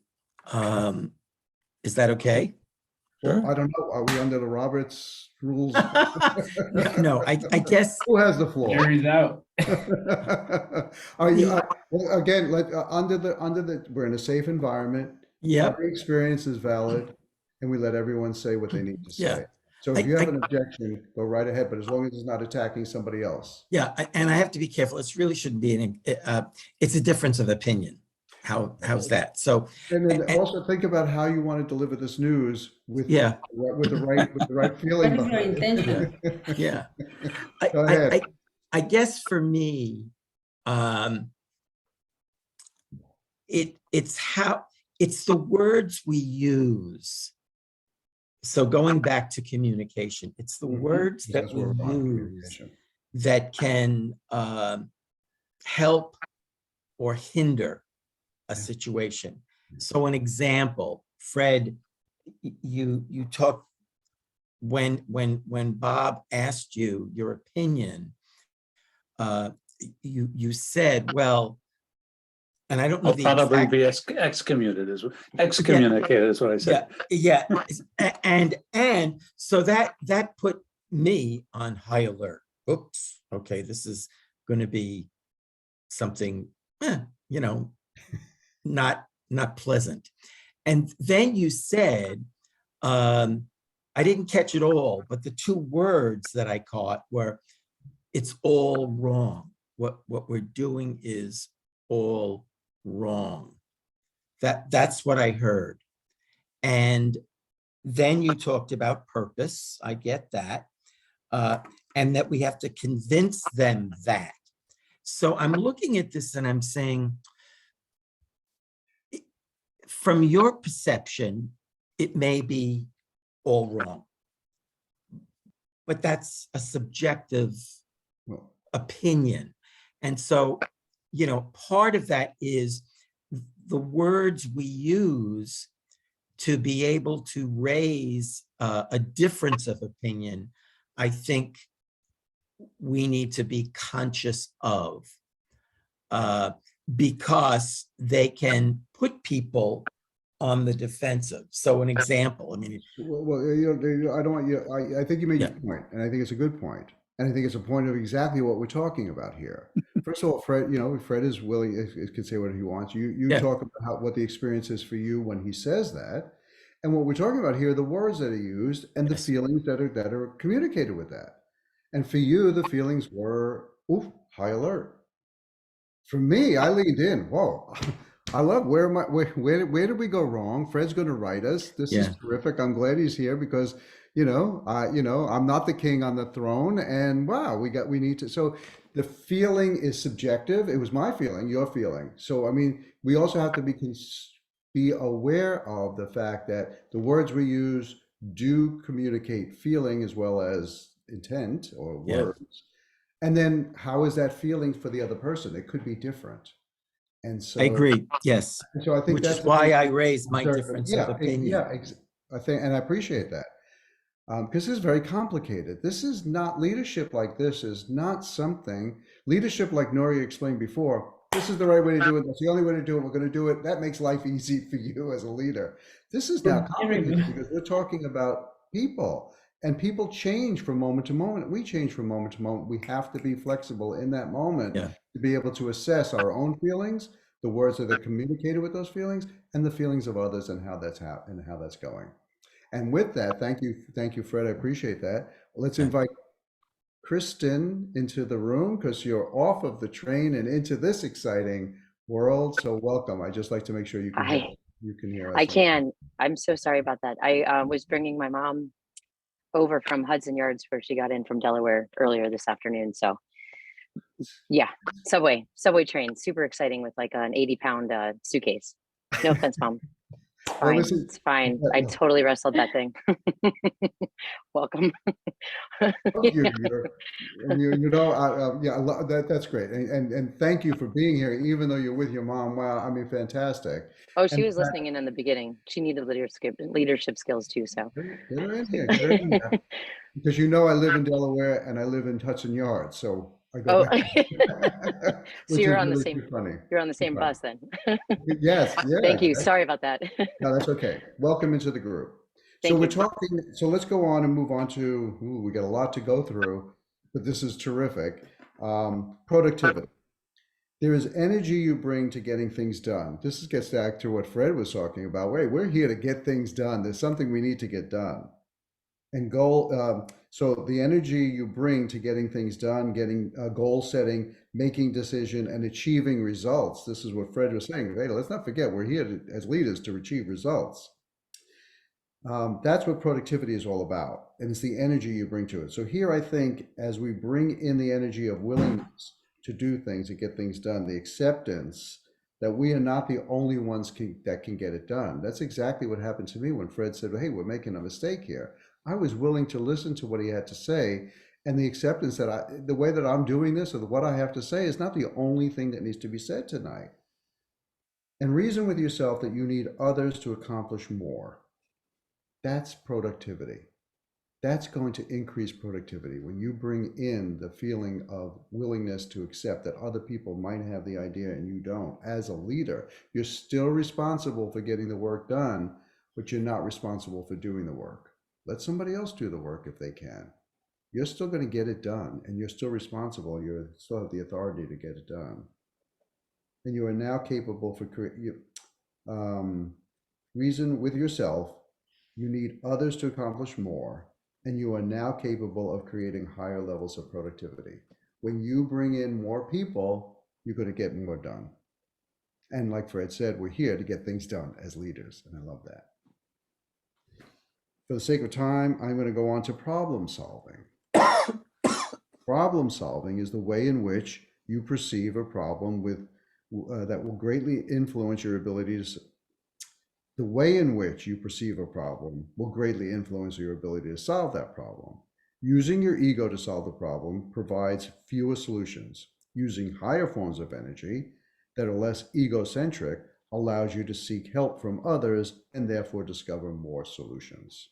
is that okay? Well, I don't know. Are we under the Roberts rules? No, I guess. Who has the floor? Carries out. Are you well, again? We're in a safe environment. Yeah. Every experience is valid, and we let everyone say what they need to say. Yeah. So if you have an objection, go right ahead. But as long as it's not attacking somebody else. Yeah, and I have to be careful. It really shouldn't be it's a difference of opinion. How's that? So, and then also think about how you want to deliver this news with the right feeling. What is your intention? Yeah. Go ahead. I guess for me, it's the words we use. So going back to communication, it's the words that we use that can help or hinder a situation. So an example, Fred, you talked when Bob asked you your opinion, you said, well, and I don't know. I'll probably be excommunicated is what I said. Yeah. And so that put me on high alert. Oops. Okay, this is going to be something, not pleasant. And then you said, I didn't catch it all, but the two words that I caught were, it's all wrong. What we're doing is all wrong. That's what I heard. And then you talked about purpose. I get that. And that we have to convince them that. So I'm looking at this and I'm saying, from your perception, it may be all wrong, but that's a subjective opinion. And so, part of that is the words we use to be able to raise a difference of opinion. I think we need to be conscious of, because they can put people on the defensive. So an example, I mean, I don't want you. I think you made your point, and I think it's a good point, and I think it's a point of exactly what we're talking about here. First of all, Fred, Fred is willing, can say what he wants. You talk about what the experience is for you when he says that, and what we're talking about here are the words that are used and the feelings that are communicated with that. And for you, the feelings were high alert. For me, I leaned in. Whoa. I love where did we go wrong? Fred's going to write us. This is terrific. I'm glad he's here because, I'm not the king on the throne, and wow, we need to. So the feeling is subjective. It was my feeling, your feeling. So I mean, we also have to be aware of the fact that the words we use do communicate feeling as well as intent or Yeah. words. And then how is that feeling for the other person? It could be different. And I so, agree. Yes. I think Which is that's the why big I raised my concern. difference of Yeah, opinion. I think, and I appreciate that. Because this is very complicated. This is not leadership like this is not something leadership like Noria explained before. This is the right way to do it. That's the only way to do it. We're going to do it. That makes life easy for you as a leader. This is now complicated because we're talking about people, and people change from moment to moment. We change from moment to moment. We have to be flexible in that moment Yeah. to be able to assess our own feelings, the words that are communicated with those feelings, and the feelings of others, and how that's going. And with that, thank you, Fred. I appreciate that. Let's Okay. invite Kristen into the room because you're off of the train and into this exciting world. So welcome. I just like to make sure you can Hi, hear us. I can. I'm so sorry about that. I was bringing my mom over from Hudson Yards where she got in from Delaware earlier this afternoon. So yeah, subway train, super exciting with like an 80-pound suitcase. No offense, Mom. It's Well, fine. listen, It's fine. I totally wrestled that thing. Welcome. That's great. And thank you for being here, even though you're with your mom. Wow. I mean, fantastic. Oh, And she was listening in the beginning. She needed leadership skills too. So get her in here, get her in here. Because I live in Delaware and I live in Hudson Yards, so I go oh, back. so Which you're is on the really same. too funny. You're on the Too same funny. bus then. Yes, yeah. Thank you. Sorry about that. No, that's okay. Welcome into the group. So Thank we're you. talking, so let's go on and move on to, we got a lot to go through, but this is terrific. Productivity. There is energy you bring to getting things done. This gets back to what Fred was talking about. Wait, we're here to get things done. There's something we need to get done. And so the energy you bring to getting things done, getting goal setting, making decision, and achieving results. This is what Fred was saying. Hey, let's not forget, we're here as leaders to achieve results. That's what productivity is all about. And it's the energy you bring to it. So here, I think, as we bring in the energy of willingness to do things and get things done, the acceptance that we are not the only ones that can get it done. That's exactly what happened to me when Fred said, hey, we're making a mistake here. I was willing to listen to what he had to say, and the acceptance that the way that I'm doing this, or what I have to say, is not the only thing that needs to be said tonight. And reason with yourself that you need others to accomplish more. That's productivity. That's going to increase productivity when you bring in the feeling of willingness to accept that other people might have the idea and you don't. As a leader, you're still responsible for getting the work done, but you're not responsible for doing the work. Let somebody else do the work if they can. You're still going to get it done, and you're still responsible. You still have the authority to get it done. And you are now capable for reason with yourself. You need others to accomplish more, and you are now capable of creating higher levels of productivity. When you bring in more people, you're going to get more done. And like Fred said, we're here to get things done as leaders, and I love that. For the sake of time, I'm going to go on to problem solving. Problem solving is the way in which you perceive a problem that will greatly influence your ability to. The way in which you perceive a problem will greatly influence your ability to solve that problem. Using your ego to solve the problem provides fewer solutions. Using higher forms of energy that are less egocentric allows you to seek help from others and therefore discover more solutions.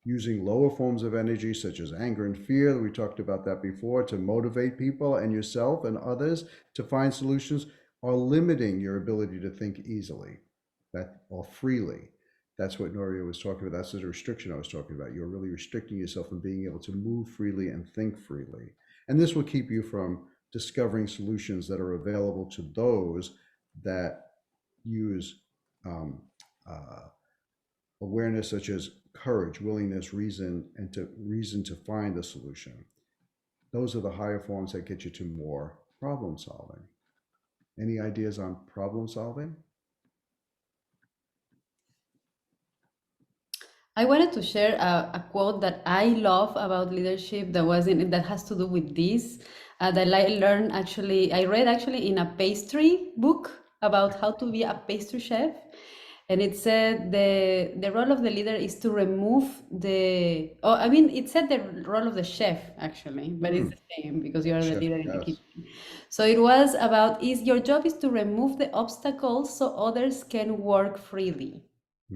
Using lower forms of energy such as anger and fear, we talked about that before, to motivate people and yourself and others to find solutions are limiting your ability to think easily or freely. That's what Noria was talking about. That's the restriction I was talking about. You're really restricting yourself from being able to move freely and think freely. And this will keep you from discovering solutions that are available to those that use awareness such as courage, willingness, reason, and reason to find a solution. Those are the higher forms that get you to more problem solving. Any ideas on problem solving? I wanted to share a quote that I love about leadership that has to do with this. That I learned actually, I read actually in a pastry book about how to be a pastry chef. And it said the role of the leader is to remove it said the role of the chef actually, but it's the same because you are the Chef, leader in the yes. kitchen. So it was about, your job is to remove the obstacles so others can work freely. I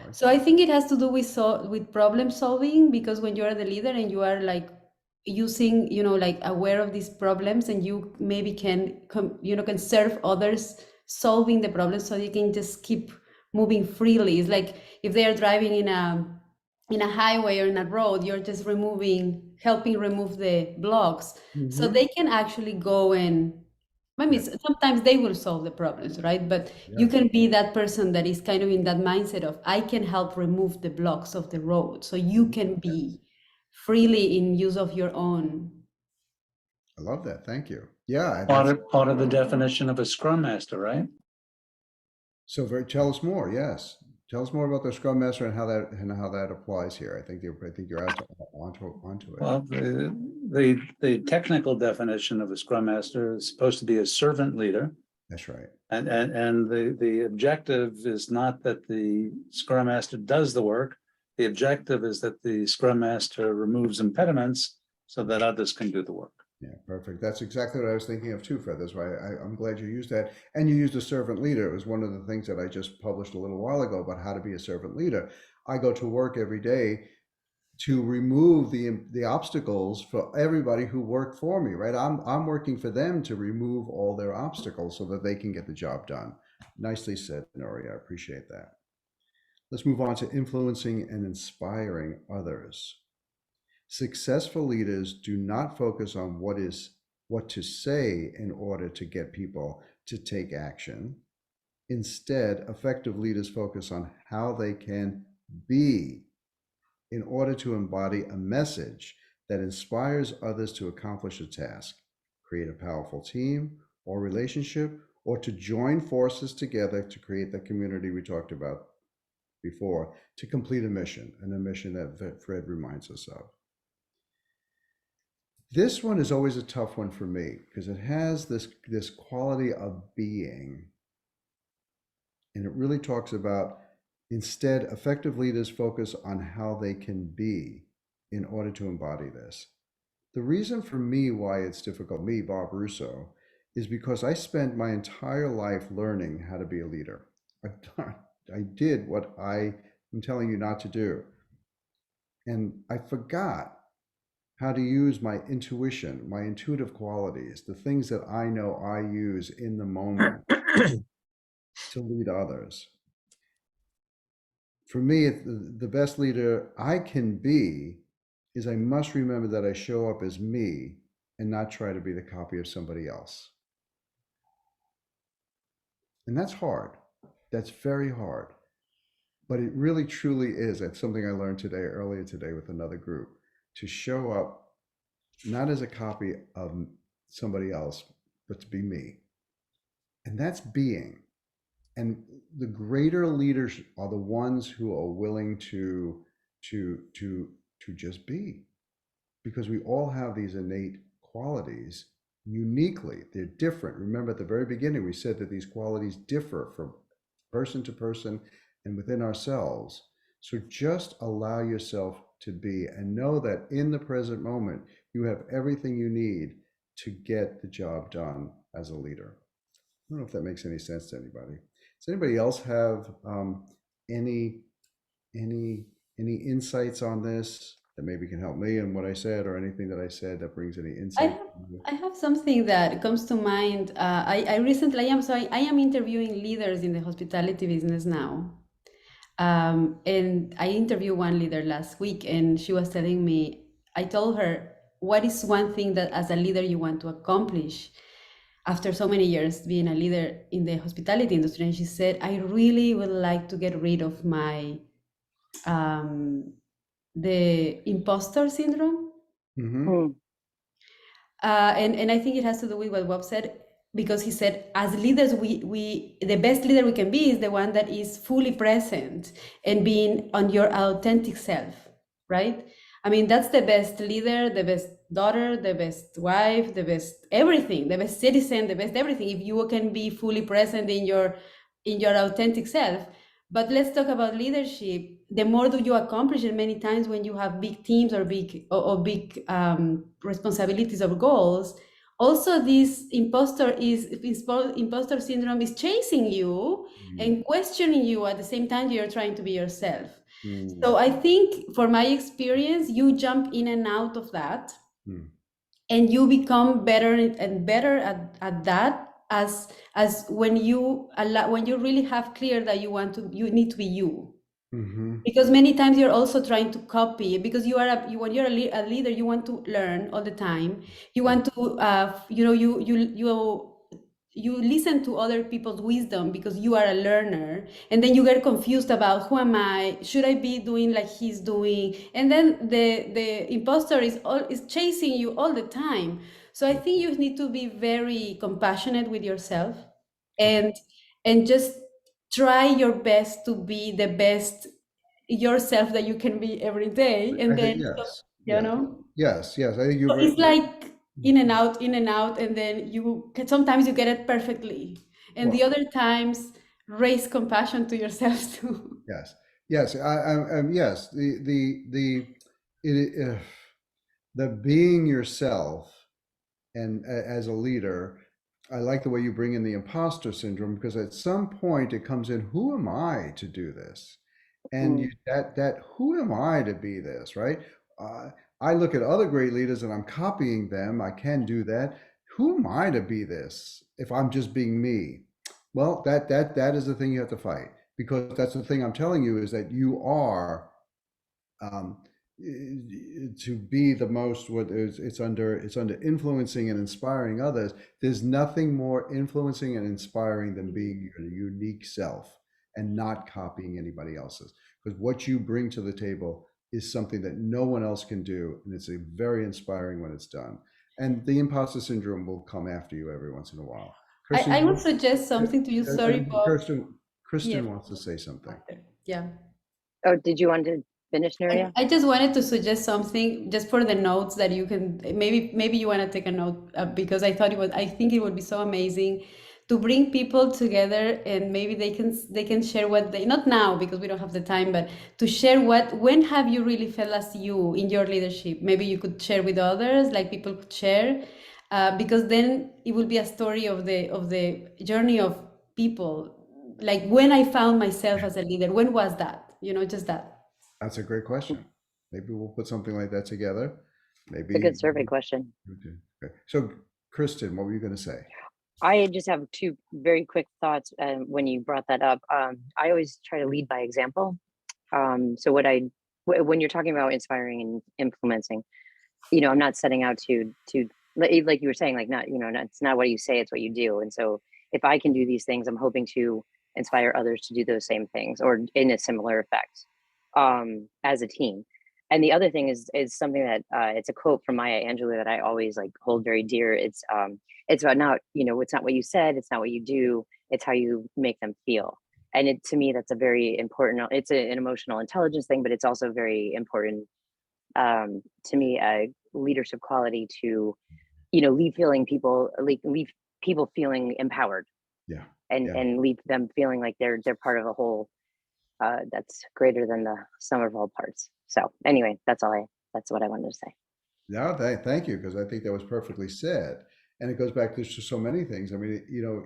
like So I think it has to do with problem solving, because when you are the leader and you are like using, like aware of these problems, and you maybe can serve others solving the problem, so you can just keep moving freely. It's like if they are driving in a highway or in a road, you're just helping remove the blocks, so they can actually go and sometimes they will solve the problems, right? But you Yes. can be that person that is kind of in that mindset of, I can help remove the blocks of the road, so you can be freely in use of your own. I love that. Thank you. Yeah. Part of the definition of a Scrum Master, right? So tell us more. Yes. Tell us more about the Scrum Master and how that applies here. I think you're onto it. Well, the technical definition of a Scrum Master is supposed to be a servant leader. That's right. And the objective is not that the Scrum Master does the work. The objective is that the Scrum Master removes impediments so that others can do the work. Yeah, perfect. That's exactly what I was thinking of too, Fred. That's why I'm glad you used that. And you used a servant leader. It was one of the things that I just published a little while ago about how to be a servant leader. I go to work every day to remove the obstacles for everybody who work for me, right? I'm working for them to remove all their obstacles so that they can get the job done. Nicely said, Nori. I appreciate that. Let's move on to influencing and inspiring others. Successful leaders do not focus on what to say in order to get people to take action. Instead, effective leaders focus on how they can be in order to embody a message that inspires others to accomplish a task, create a powerful team or relationship, or to join forces together to create the community we talked about before, to complete a mission, and a mission that Fred reminds us of. This one is always a tough one for me because it has this quality of being, and it really talks about, instead, effective leaders focus on how they can be in order to embody this. The reason for me why it's difficult, me, Bob Russo, is because I spent my entire life learning how to be a leader. I did what I am telling you not to do. And I forgot how to use my intuition, my intuitive qualities, the things that I know I use in the moment to lead others. For me, the best leader I can be is I must remember that I show up as me and not try to be the copy of somebody else. And that's hard. That's very hard. But it really truly is. That's something I learned earlier today with another group, to show up not as a copy of somebody else, but to be me. And that's being. And the greater leaders are the ones who are willing to just be, because we all have these innate qualities uniquely. They're different. Remember at the very beginning, we said that these qualities differ from person to person and within ourselves. So just allow yourself to be, and know that in the present moment, you have everything you need to get the job done as a leader. I don't know if that makes any sense to anybody. Does anybody else have any insights on this that maybe can help me in what I said, or anything that I said that brings any insight? I have something that comes to mind. I am interviewing leaders in the hospitality business now. And I interviewed one leader last week, and she was telling me, I told her, what is one thing that as a leader you want to accomplish after so many years being a leader in the hospitality industry? And she said, I really would like to get rid of my the imposter syndrome. Mm-hmm. And I think it has to do with what Bob said, because he said, as leaders, we the best leader we can be is the one that is fully present and being on your authentic self, right? I mean, that's the best leader, the best daughter, the best wife, the best everything, the best citizen, the best everything. If you can be fully present in your authentic self. But let's talk about leadership. The more do you accomplish, and many times when you have big teams or big responsibilities or goals, also this imposter syndrome is chasing you and questioning you at the same time you're trying to be yourself. So I think, for my experience, you jump in and out of that, and you become better and better at that as when you really have clear that you need to be you. Because many times you're also trying to copy, because when you're a leader, you want to learn all the time. You want to you listen to other people's wisdom because you are a learner, and then you get confused about, who am I? Should I be doing like he's doing? And then the imposter is chasing you all the time. So I think you need to be very compassionate with yourself, and just try your best to be the best yourself that you can be every day. And I think then, yes, you know, yes. I think you. so it's like in and out, and then sometimes you get it perfectly, and the other times raise compassion to yourself too. Yes. Yes. The being yourself, and as a leader, I like the way you bring in the imposter syndrome, because at some point it comes in, who am I to do this? And that who am I to be this, right? I look at other great leaders and I'm copying them. I can do that. Who am I to be this if I'm just being me? Well, that is the thing you have to fight, because that's the thing I'm telling you, is that you are to be the most, what is it's under influencing and inspiring others. There's nothing more influencing and inspiring than being your unique self and not copying anybody else's, because what you bring to the table is something that no one else can do, and it's very inspiring when it's done. And the imposter syndrome will come after you every once in a while. Kristen, I would suggest something to you. Sorry, Bob. Kristen wants to say something. Yeah. Oh, did you want to finish, Nuria? I just wanted to suggest something just for the notes, that you can maybe you want to take a note, because I think it would be so amazing to bring people together, and maybe they can share what they, not now because we don't have the time, but to share when have you really felt as you in your leadership. Maybe you could share with others, like people could share, because then it will be a story of the journey of people. Like, when I found myself as a leader, when was that? Just that. That's a great question. Maybe we'll put something like that together. Maybe It's a good survey question. Okay. So, Kristen, what were you going to say? I just have two very quick thoughts when you brought that up. I always try to lead by example. So when you're talking about inspiring and implementing, I'm not setting out to like you were saying, like, not, it's not what you say, it's what you do. And so if I can do these things, I'm hoping to inspire others to do those same things, or in a similar effect, as a team. And the other thing is something that it's a quote from Maya Angelou that I always hold very dear. It's about not, it's not what you said, it's not what you do, it's how you make them feel. And to me, that's a very important, it's an emotional intelligence thing, but it's also very important to me, a leadership quality to, leave people feeling empowered. Yeah. And leave them feeling like they're part of a whole that's greater than the sum of all parts. So anyway, that's what I wanted to say. No, thank you, because I think that was perfectly said. And it goes back to so many things. I mean,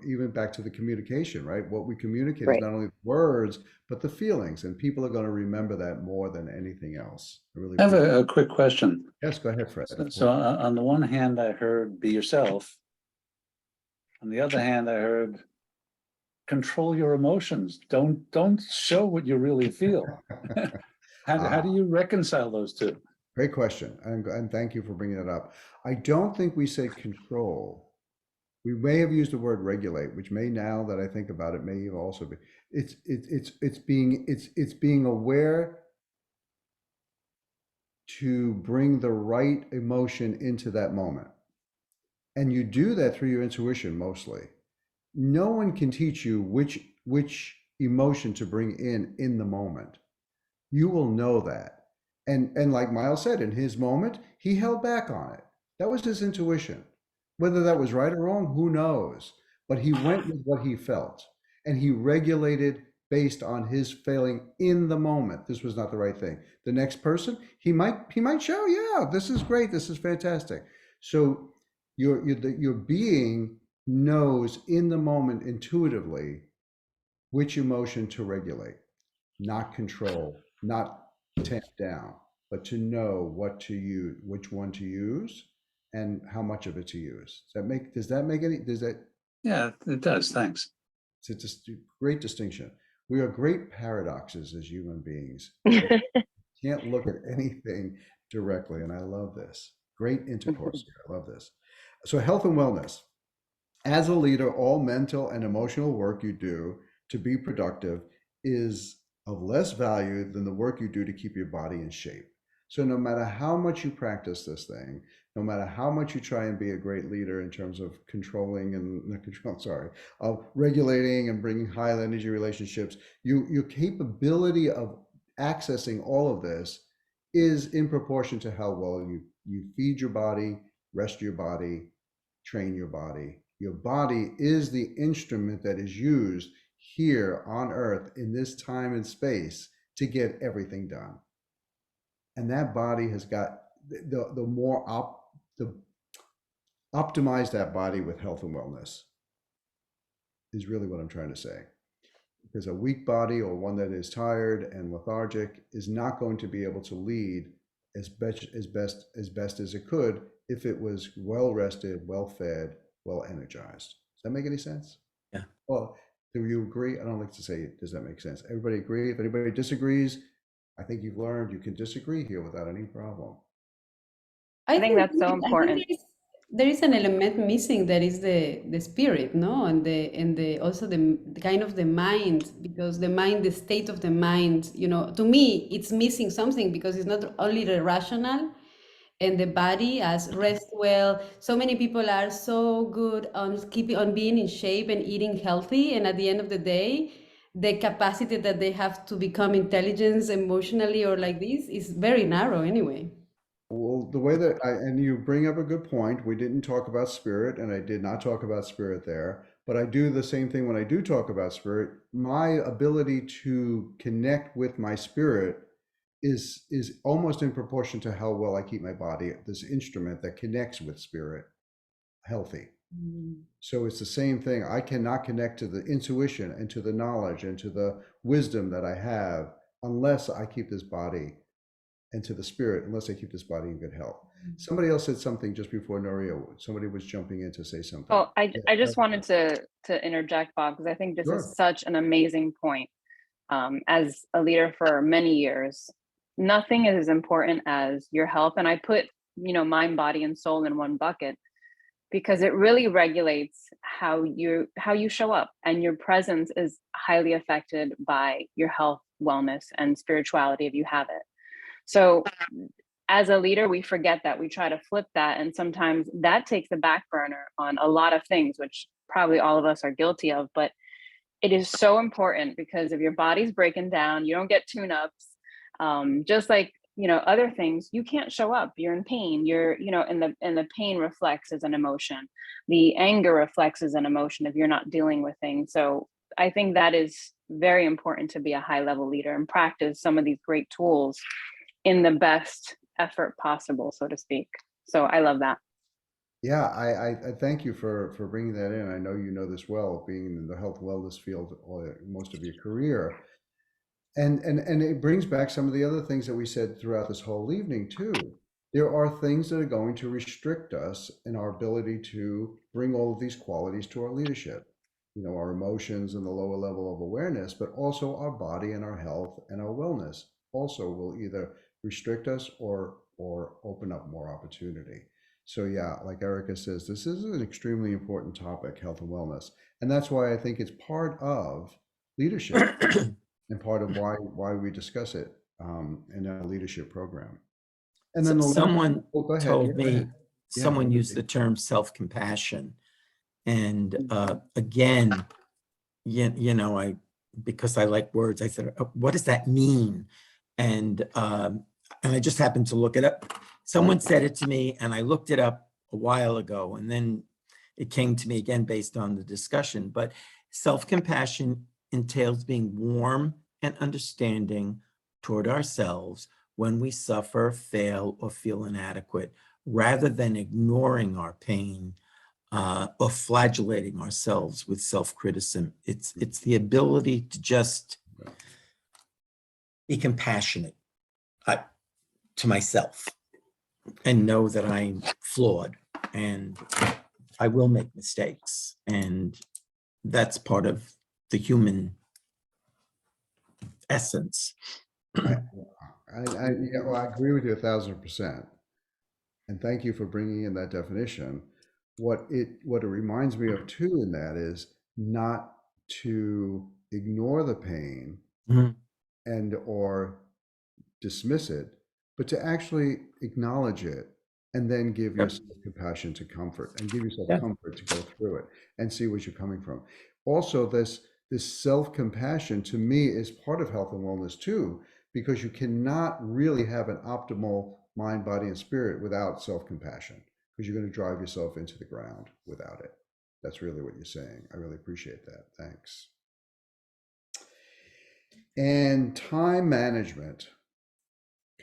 even back to the communication, right? What we communicate is not only words, but the feelings, and people are going to remember that more than anything else. I have a quick question. Yes, go ahead, Fred. So on the one hand, I heard be yourself. On the other hand, I heard control your emotions. Don't show what you really feel. How do you reconcile those two? Great question, and thank you for bringing it up. I don't think we say control. We may have used the word regulate, which may, now that I think about it, may also be. It's being aware to bring the right emotion into that moment. And you do that through your intuition mostly. No one can teach you which emotion to bring in the moment. You will know that. And like Miles said, in his moment, he held back on it. That was his intuition. Whether that was right or wrong, who knows? But he went with what he felt, and he regulated based on his feeling in the moment. This was not the right thing. The next person, he might show, yeah, this is great, this is fantastic. So your being knows in the moment intuitively which emotion to regulate, not control, not tamp down, but to know what to use, which one to use, and how much of it to use. Does that make any, Yeah, it does. Thanks. it's a great distinction. We are great paradoxes as human beings. Can't look at anything directly, and I love this. Great intercourse here. I love this. So health and wellness. As a leader, all mental and emotional work you do to be productive is of less value than the work you do to keep your body in shape. So no matter how much you practice this thing, no matter how much you try and be a great leader in terms of controlling and not control, sorry, of regulating and bringing high energy relationships, your capability of accessing all of this is in proportion to how well you feed your body, rest your body, train your body. Your body is the instrument that is used here on earth in this time and space to get everything done. And that body has got the more optimize that body with health and wellness is really what I'm trying to say. Because a weak body or one that is tired and lethargic is not going to be able to lead as best as it could if it was well rested, well fed, well energized. Does that make any sense? Yeah. Well, do you agree? I don't like to say, does that make sense? Everybody agree? If anybody disagrees, I think you've learned you can disagree here without any problem. I think that's so I think important. there is an element missing that is the spirit, no, and the also the kind of the mind, because the mind, the state of the mind, you know, to me it's missing something, because it's not only the rational and the body as rest well. So many people are so good on being in shape and eating healthy, and at the end of the day, the capacity that they have to become intelligent emotionally or like this is very narrow anyway. Well, the way that and you bring up a good point. We didn't talk about spirit, and I did not talk about spirit there, but I do the same thing when I do talk about spirit. My ability to connect with my spirit is almost in proportion to how well I keep my body, this instrument that connects with spirit, healthy. So it's the same thing. I cannot connect to the intuition and to the knowledge and to the wisdom that I have unless I keep this body, and to the spirit, unless I keep this body in good health. Somebody else said something just before Noria. Somebody was jumping in to say something. Oh, I just wanted to interject, Bob, because I think this Sure. is such an amazing point. As a leader for many years, nothing is as important as your health. And I put, mind, body, and soul in one bucket, because it really regulates how you show up, and your presence is highly affected by your health, wellness, and spirituality if you have it. So as a leader, we forget that. We try to flip that, and sometimes that takes the back burner on a lot of things, which probably all of us are guilty of. But it is so important, because if your body's breaking down, you don't get tune-ups, just like other things, you can't show up. You're in pain. You're and the pain reflects as an emotion. The anger reflects as an emotion if you're not dealing with things. So I think that is very important to be a high-level leader and practice some of these great tools in the best effort possible, so to speak. So I love that. Yeah, I thank you for bringing that in. I know you know this well, being in the health wellness field most of your career. And it brings back some of the other things that we said throughout this whole evening too. There are things that are going to restrict us in our ability to bring all of these qualities to our leadership. Our emotions and the lower level of awareness, but also our body and our health and our wellness also will either restrict us or open up more opportunity. So yeah, like Erica says, this is an extremely important topic, health and wellness. And that's why I think it's part of leadership and part of why we discuss it in our leadership program. And then Someone go ahead. told me someone used the term self-compassion. And again, because I like words, I said, what does that mean? And I just happened to look it up. Someone said it to me and I looked it up a while ago, and then it came to me again based on the discussion. But self-compassion entails being warm and understanding toward ourselves when we suffer, fail, or feel inadequate, rather than ignoring our pain or flagellating ourselves with self-criticism. It's the ability to just be compassionate to myself and know that I'm flawed and I will make mistakes. And that's part of the human essence. I agree with you 1,000%. And thank you for bringing in that definition. What it reminds me of too in that is not to ignore the pain and or dismiss it, but to actually acknowledge it and then give yourself compassion to comfort and give yourself comfort to go through it and see what you're coming from. Also, this self-compassion to me is part of health and wellness too, because you cannot really have an optimal mind, body, and spirit without self-compassion, because you're going to drive yourself into the ground without it. That's really what you're saying. I really appreciate that. Thanks. And time management,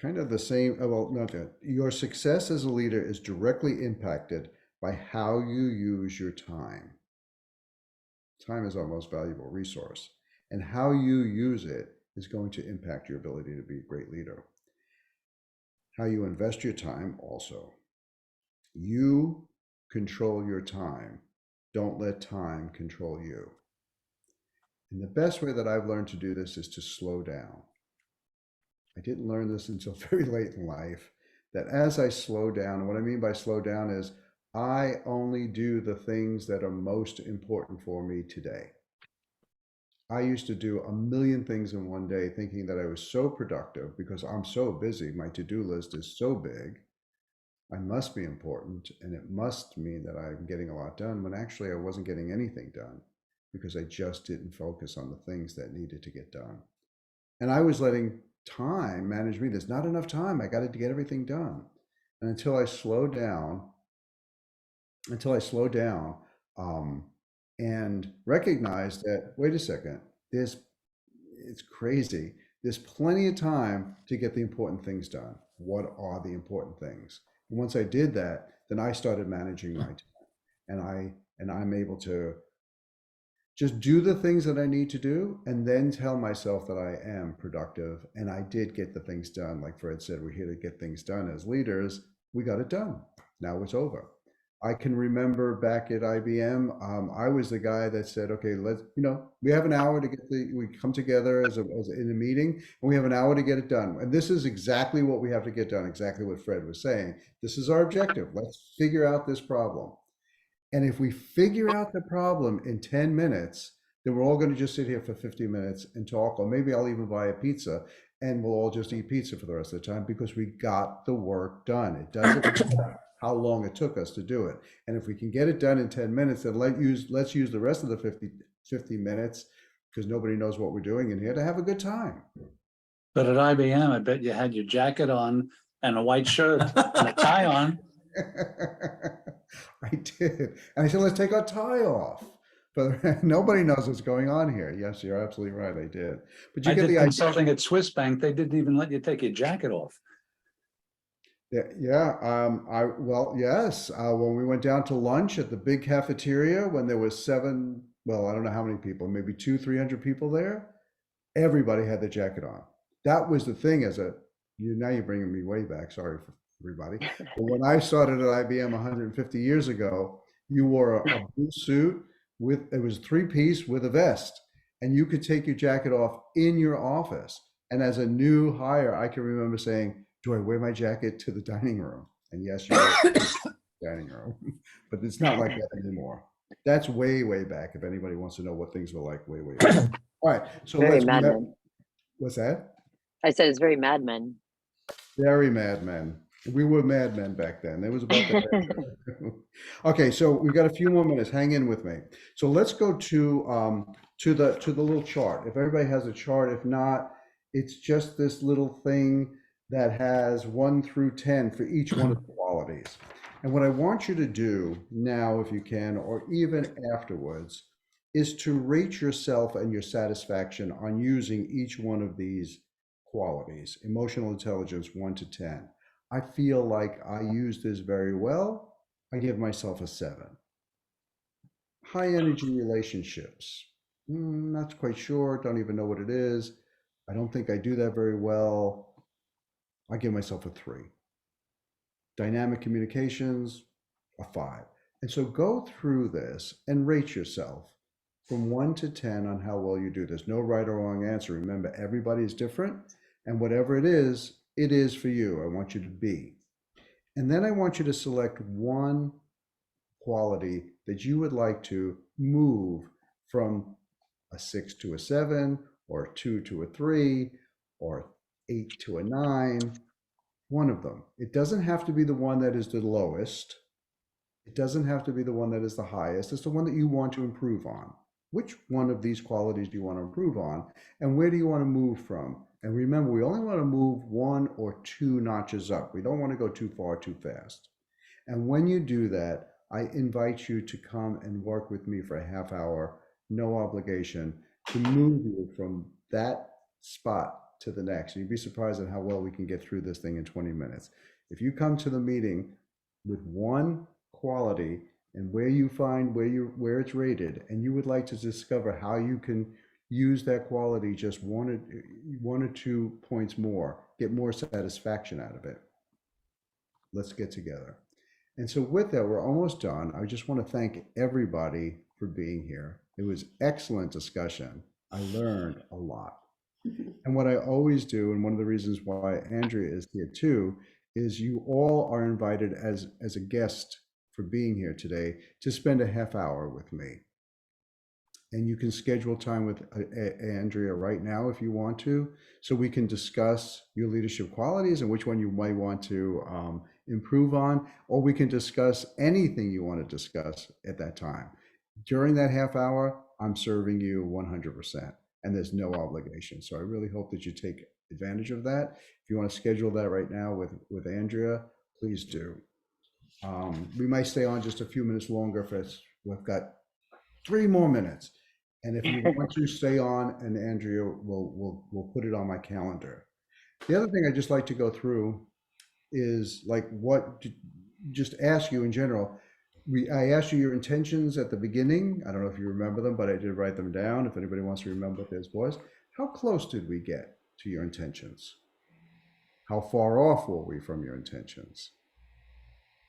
kind of the same. Well, not that. Your success as a leader is directly impacted by how you use your time. Time is our most valuable resource, and how you use it is going to impact your ability to be a great leader. How you invest your time also. You control your time. Don't let time control you. And the best way that I've learned to do this is to slow down. I didn't learn this until very late in life, that as I slow down, and what I mean by slow down is I only do the things that are most important for me today. I used to do a million things in one day thinking that I was so productive because I'm so busy. My to-do list is so big. I must be important, and it must mean that I'm getting a lot done, when actually I wasn't getting anything done because I just didn't focus on the things that needed to get done. And I was letting time manage me. There's not enough time. I got to get everything done. And until I slowed down and recognized that, wait a second, it's crazy. There's plenty of time to get the important things done. What are the important things? And once I did that, then I started managing my time, and I'm able to just do the things that I need to do, and then tell myself that I am productive. And I did get the things done. Like Fred said, we're here to get things done as leaders. We got it done. Now it's over. I can remember back at IBM, I was the guy that said, okay, we have an hour to we come together as in a meeting, and we have an hour to get it done. And this is exactly what we have to get done, exactly what Fred was saying. This is our objective. Let's figure out this problem. And if we figure out the problem in 10 minutes, then we're all going to just sit here for 50 minutes and talk, or maybe I'll even buy a pizza and we'll all just eat pizza for the rest of the time because we got the work done. It doesn't matter how long it took us to do it. And if we can get it done in 10 minutes, then let's use the rest of the 50 minutes, because nobody knows what we're doing in here, to have a good time. But at IBM, I bet you had your jacket on and a white shirt and a tie on. I did. And I said, let's take our tie off. But nobody knows what's going on here. Yes, you're absolutely right. I did. But you I get did the consulting at Swiss Bank. They didn't even let you take your jacket off. Yes. When we went down to lunch at the big cafeteria, when there was I don't know how many people, maybe 200-300 people there, everybody had their jacket on. That was the thing. Now you're bringing me way back. Sorry for everybody. But when I started at IBM 150 years ago, you wore a blue suit it was 3-piece with a vest, and you could take your jacket off in your office. And as a new hire, I can remember saying, do I wear my jacket to the dining room? And yes, you wear it to the dining room, but it's not like that anymore. That's way, way back. If anybody wants to know what things were like, way, way back. All right. So Very Mad Men. What's that? I said it's very Mad Men. Very Mad Men. We were madmen back then. It was about that. Okay, so we've got a few more minutes. Hang in with me. So let's go to the little chart. If everybody has a chart, if not, it's just this little thing that has 1 through 10 for each one of the qualities. And what I want you to do now, if you can, or even afterwards, is to rate yourself and your satisfaction on using each one of these qualities. Emotional intelligence, 1 to 10. I feel like I use this very well. I give myself a 7. High energy relationships. Not quite sure. Don't even know what it is. I don't think I do that very well. I give myself a 3. Dynamic communications, a 5. And so go through this and rate yourself from 1 to 10 on how well you do this. No right or wrong answer. Remember, everybody is different. And whatever it is for you. I want you to be. And then I want you to select one quality that you would like to move from a 6 to a 7, or a 2 to a 3, or 8 to a 9. One of them. It doesn't have to be the one that is the lowest. It doesn't have to be the one that is the highest. It's the one that you want to improve on. Which one of these qualities do you want to improve on? And where do you want to move from? And remember, we only want to move 1 or 2 notches up. We don't want to go too far, too fast. And when you do that, I invite you to come and work with me for a half hour, no obligation, to move you from that spot to the next. And you'd be surprised at how well we can get through this thing in 20 minutes. If you come to the meeting with one quality and where you find where it's rated, and you would like to discover how you can use that quality just 1 or 2 points more, get more satisfaction out of it, let's get together. And so with that, we're almost done. I just want to thank everybody for being here. It was excellent discussion. I learned a lot. And what I always do, and one of the reasons why Andrea is here too, is you all are invited as a guest for being here today to spend a half hour with me. And you can schedule time with Andrea right now if you want to, so we can discuss your leadership qualities and which one you might want to improve on, or we can discuss anything you want to discuss at that time. During that half hour, I'm serving you 100%, and there's no obligation. So I really hope that you take advantage of that. If you want to schedule that right now with Andrea, please do. We might stay on just a few minutes longer if we've got 3 more minutes. And if you want to stay on, and Andrea will put it on my calendar. The other thing I just like to go through is just ask you in general. I asked you your intentions at the beginning. I don't know if you remember them, but I did write them down. If anybody wants to remember what theirs was. How close did we get to your intentions? How far off were we from your intentions?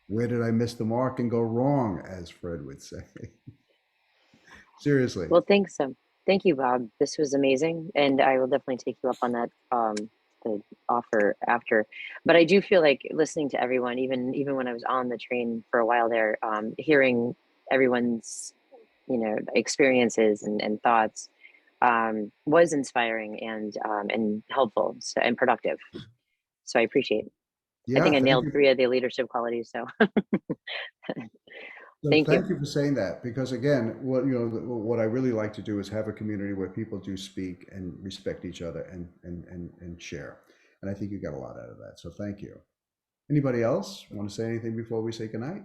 Where did I miss the mark and go wrong, as Fred would say? Seriously. Well, thanks. Thank you, Bob. This was amazing. And I will definitely take you up on that the offer after. But I do feel like listening to everyone, even when I was on the train for a while there, hearing everyone's, experiences and thoughts was inspiring and helpful and productive. So I appreciate it. Yeah, I think I nailed 3 of the leadership qualities. So Thank you for saying that, because again, what I really like to do is have a community where people do speak and respect each other and share. And I think you got a lot out of that. So thank you. Anybody else want to say anything before we say goodnight?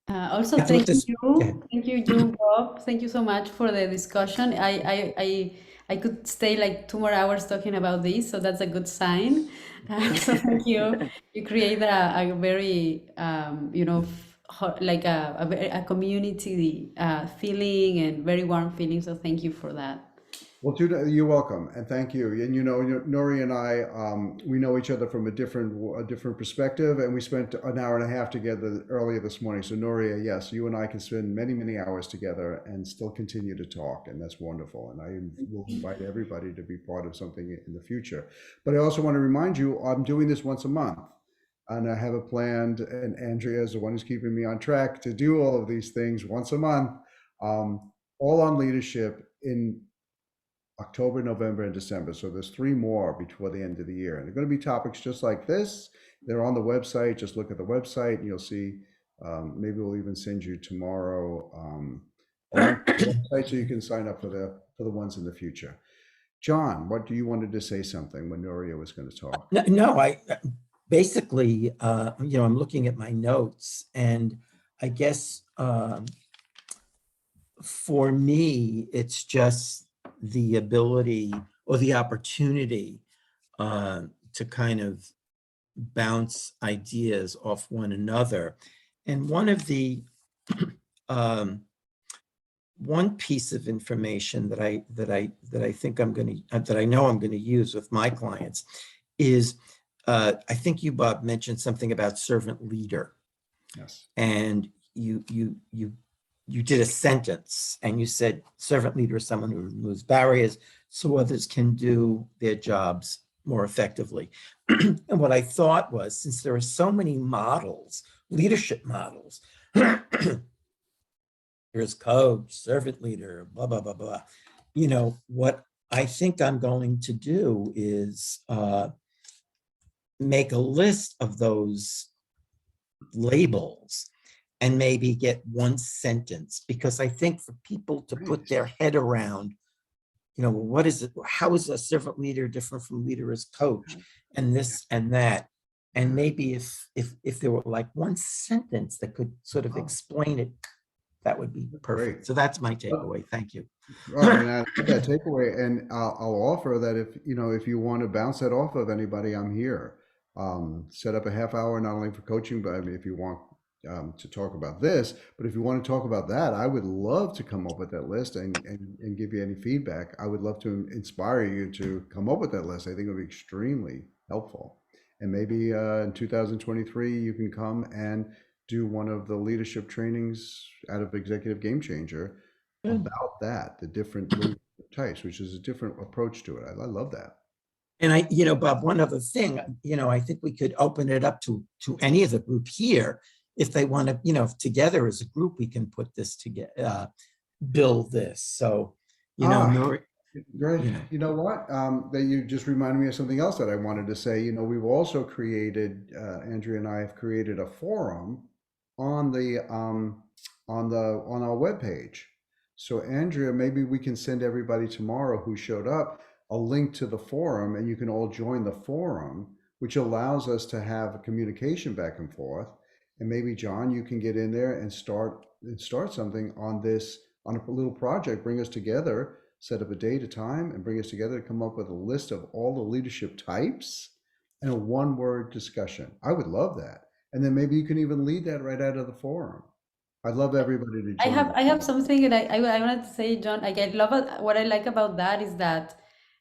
Also, thank you, Bob. Thank you so much for the discussion. I could stay like 2 more hours talking about this, so that's a good sign. So thank you. You create a very, like a community feeling and very warm feeling. So thank you for that. Well, you're welcome, and thank you. And Nori and I, we know each other from a different perspective, and we spent an hour and a half together earlier this morning. So Nori, yes, you and I can spend many hours together and still continue to talk, and that's wonderful. And I will invite everybody to be part of something in the future. But I also want to remind you, I'm doing this once a month, and I have it planned. And Andrea is the one who's keeping me on track to do all of these things once a month, all on leadership in October, November, and December. So there's 3 more before the end of the year. And they're going to be topics just like this. They're on the website. Just look at the website and you'll see. Maybe we'll even send you tomorrow a link to the website so you can sign up for the ones in the future. John, what do you wanted to say something when Nuria was going to talk? No, I basically, I'm looking at my notes, and I guess for me, it's just the ability or the opportunity to kind of bounce ideas off one another. And one of the one piece of information that I think I'm going to that I know I'm going to use with my clients is I think you, Bob, mentioned something about servant leader. Yes. And you did a sentence and you said servant leader is someone who removes barriers so others can do their jobs more effectively. And what I thought was, since there are so many models, leadership models, there's coach, servant leader, blah, blah, blah, blah. What I think I'm going to do is make a list of those labels and maybe get one sentence, because I think for people to put their head around, what is it? How is a servant leader different from leader as coach, and this and that? And maybe if there were like one sentence that could sort of explain it, that would be perfect. Great. So that's my takeaway. Thank you. And I like that takeaway, and I'll offer that if you want to bounce that off of anybody, I'm here. Set up a half hour, not only for coaching, but I mean, if you want to talk about this, but if you want to talk about that, I would love to come up with that list and give you any feedback. I would love to inspire you to come up with that list. I think it would be extremely helpful. And maybe in 2023, you can come and do one of the leadership trainings out of Executive Game Changer about that, the different types, which is a different approach to it. I love that. And Bob, one other thing, I think we could open it up to any of the group here if they want to, together as a group, we can put this together, build this. So, Great. You know what? That you just reminded me of something else that I wanted to say. We've also created, Andrea and I have created a forum on our webpage. So Andrea, maybe we can send everybody tomorrow who showed up a link to the forum, and you can all join the forum, which allows us to have a communication back and forth. And maybe John, you can get in there and start something on a little project, bring us together, set up a date, a time, and bring us together to come up with a list of all the leadership types and a one-word discussion. I would love that. And then maybe you can even lead that right out of the forum. I'd love everybody to join. I have something that I wanted to say, John. I love it. What I like about that is that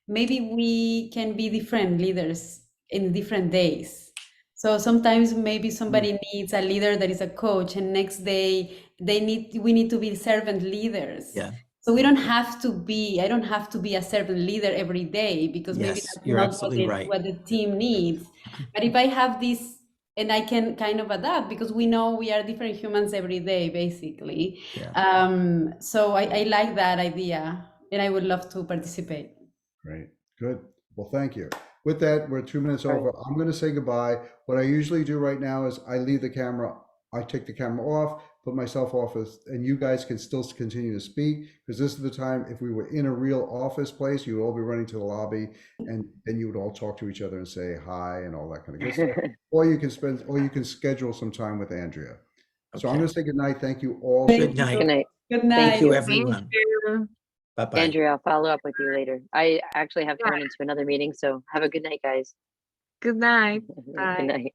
maybe we can be different leaders in different days. So sometimes maybe somebody needs a leader that is a coach, and next day we need to be servant leaders. Yeah. So I don't have to be a servant leader every day, because maybe Yes, that's you're not absolutely right. what the team needs. But if I have this, and I can kind of adapt, because we know we are different humans every day, basically. Yeah. So I like that idea, and I would love to participate. Great. Good. Well, thank you. With that, we're 2 minutes over. I'm going to say goodbye. What I usually do right now is I leave the camera. I take the camera off, put myself off, and you guys can still continue to speak, because this is the time, if we were in a real office place, you would all be running to the lobby, and then you would all talk to each other and say hi and all that kind of good stuff. Or you can schedule some time with Andrea. So I'm going to say good night. Thank you all. Good night. Good night. Good night. Thank you, everyone. Thank you. Bye-bye. Andrea, I'll follow up with you later. I actually have to run into another meeting, so have a good night, guys. Good night. Good Bye. night.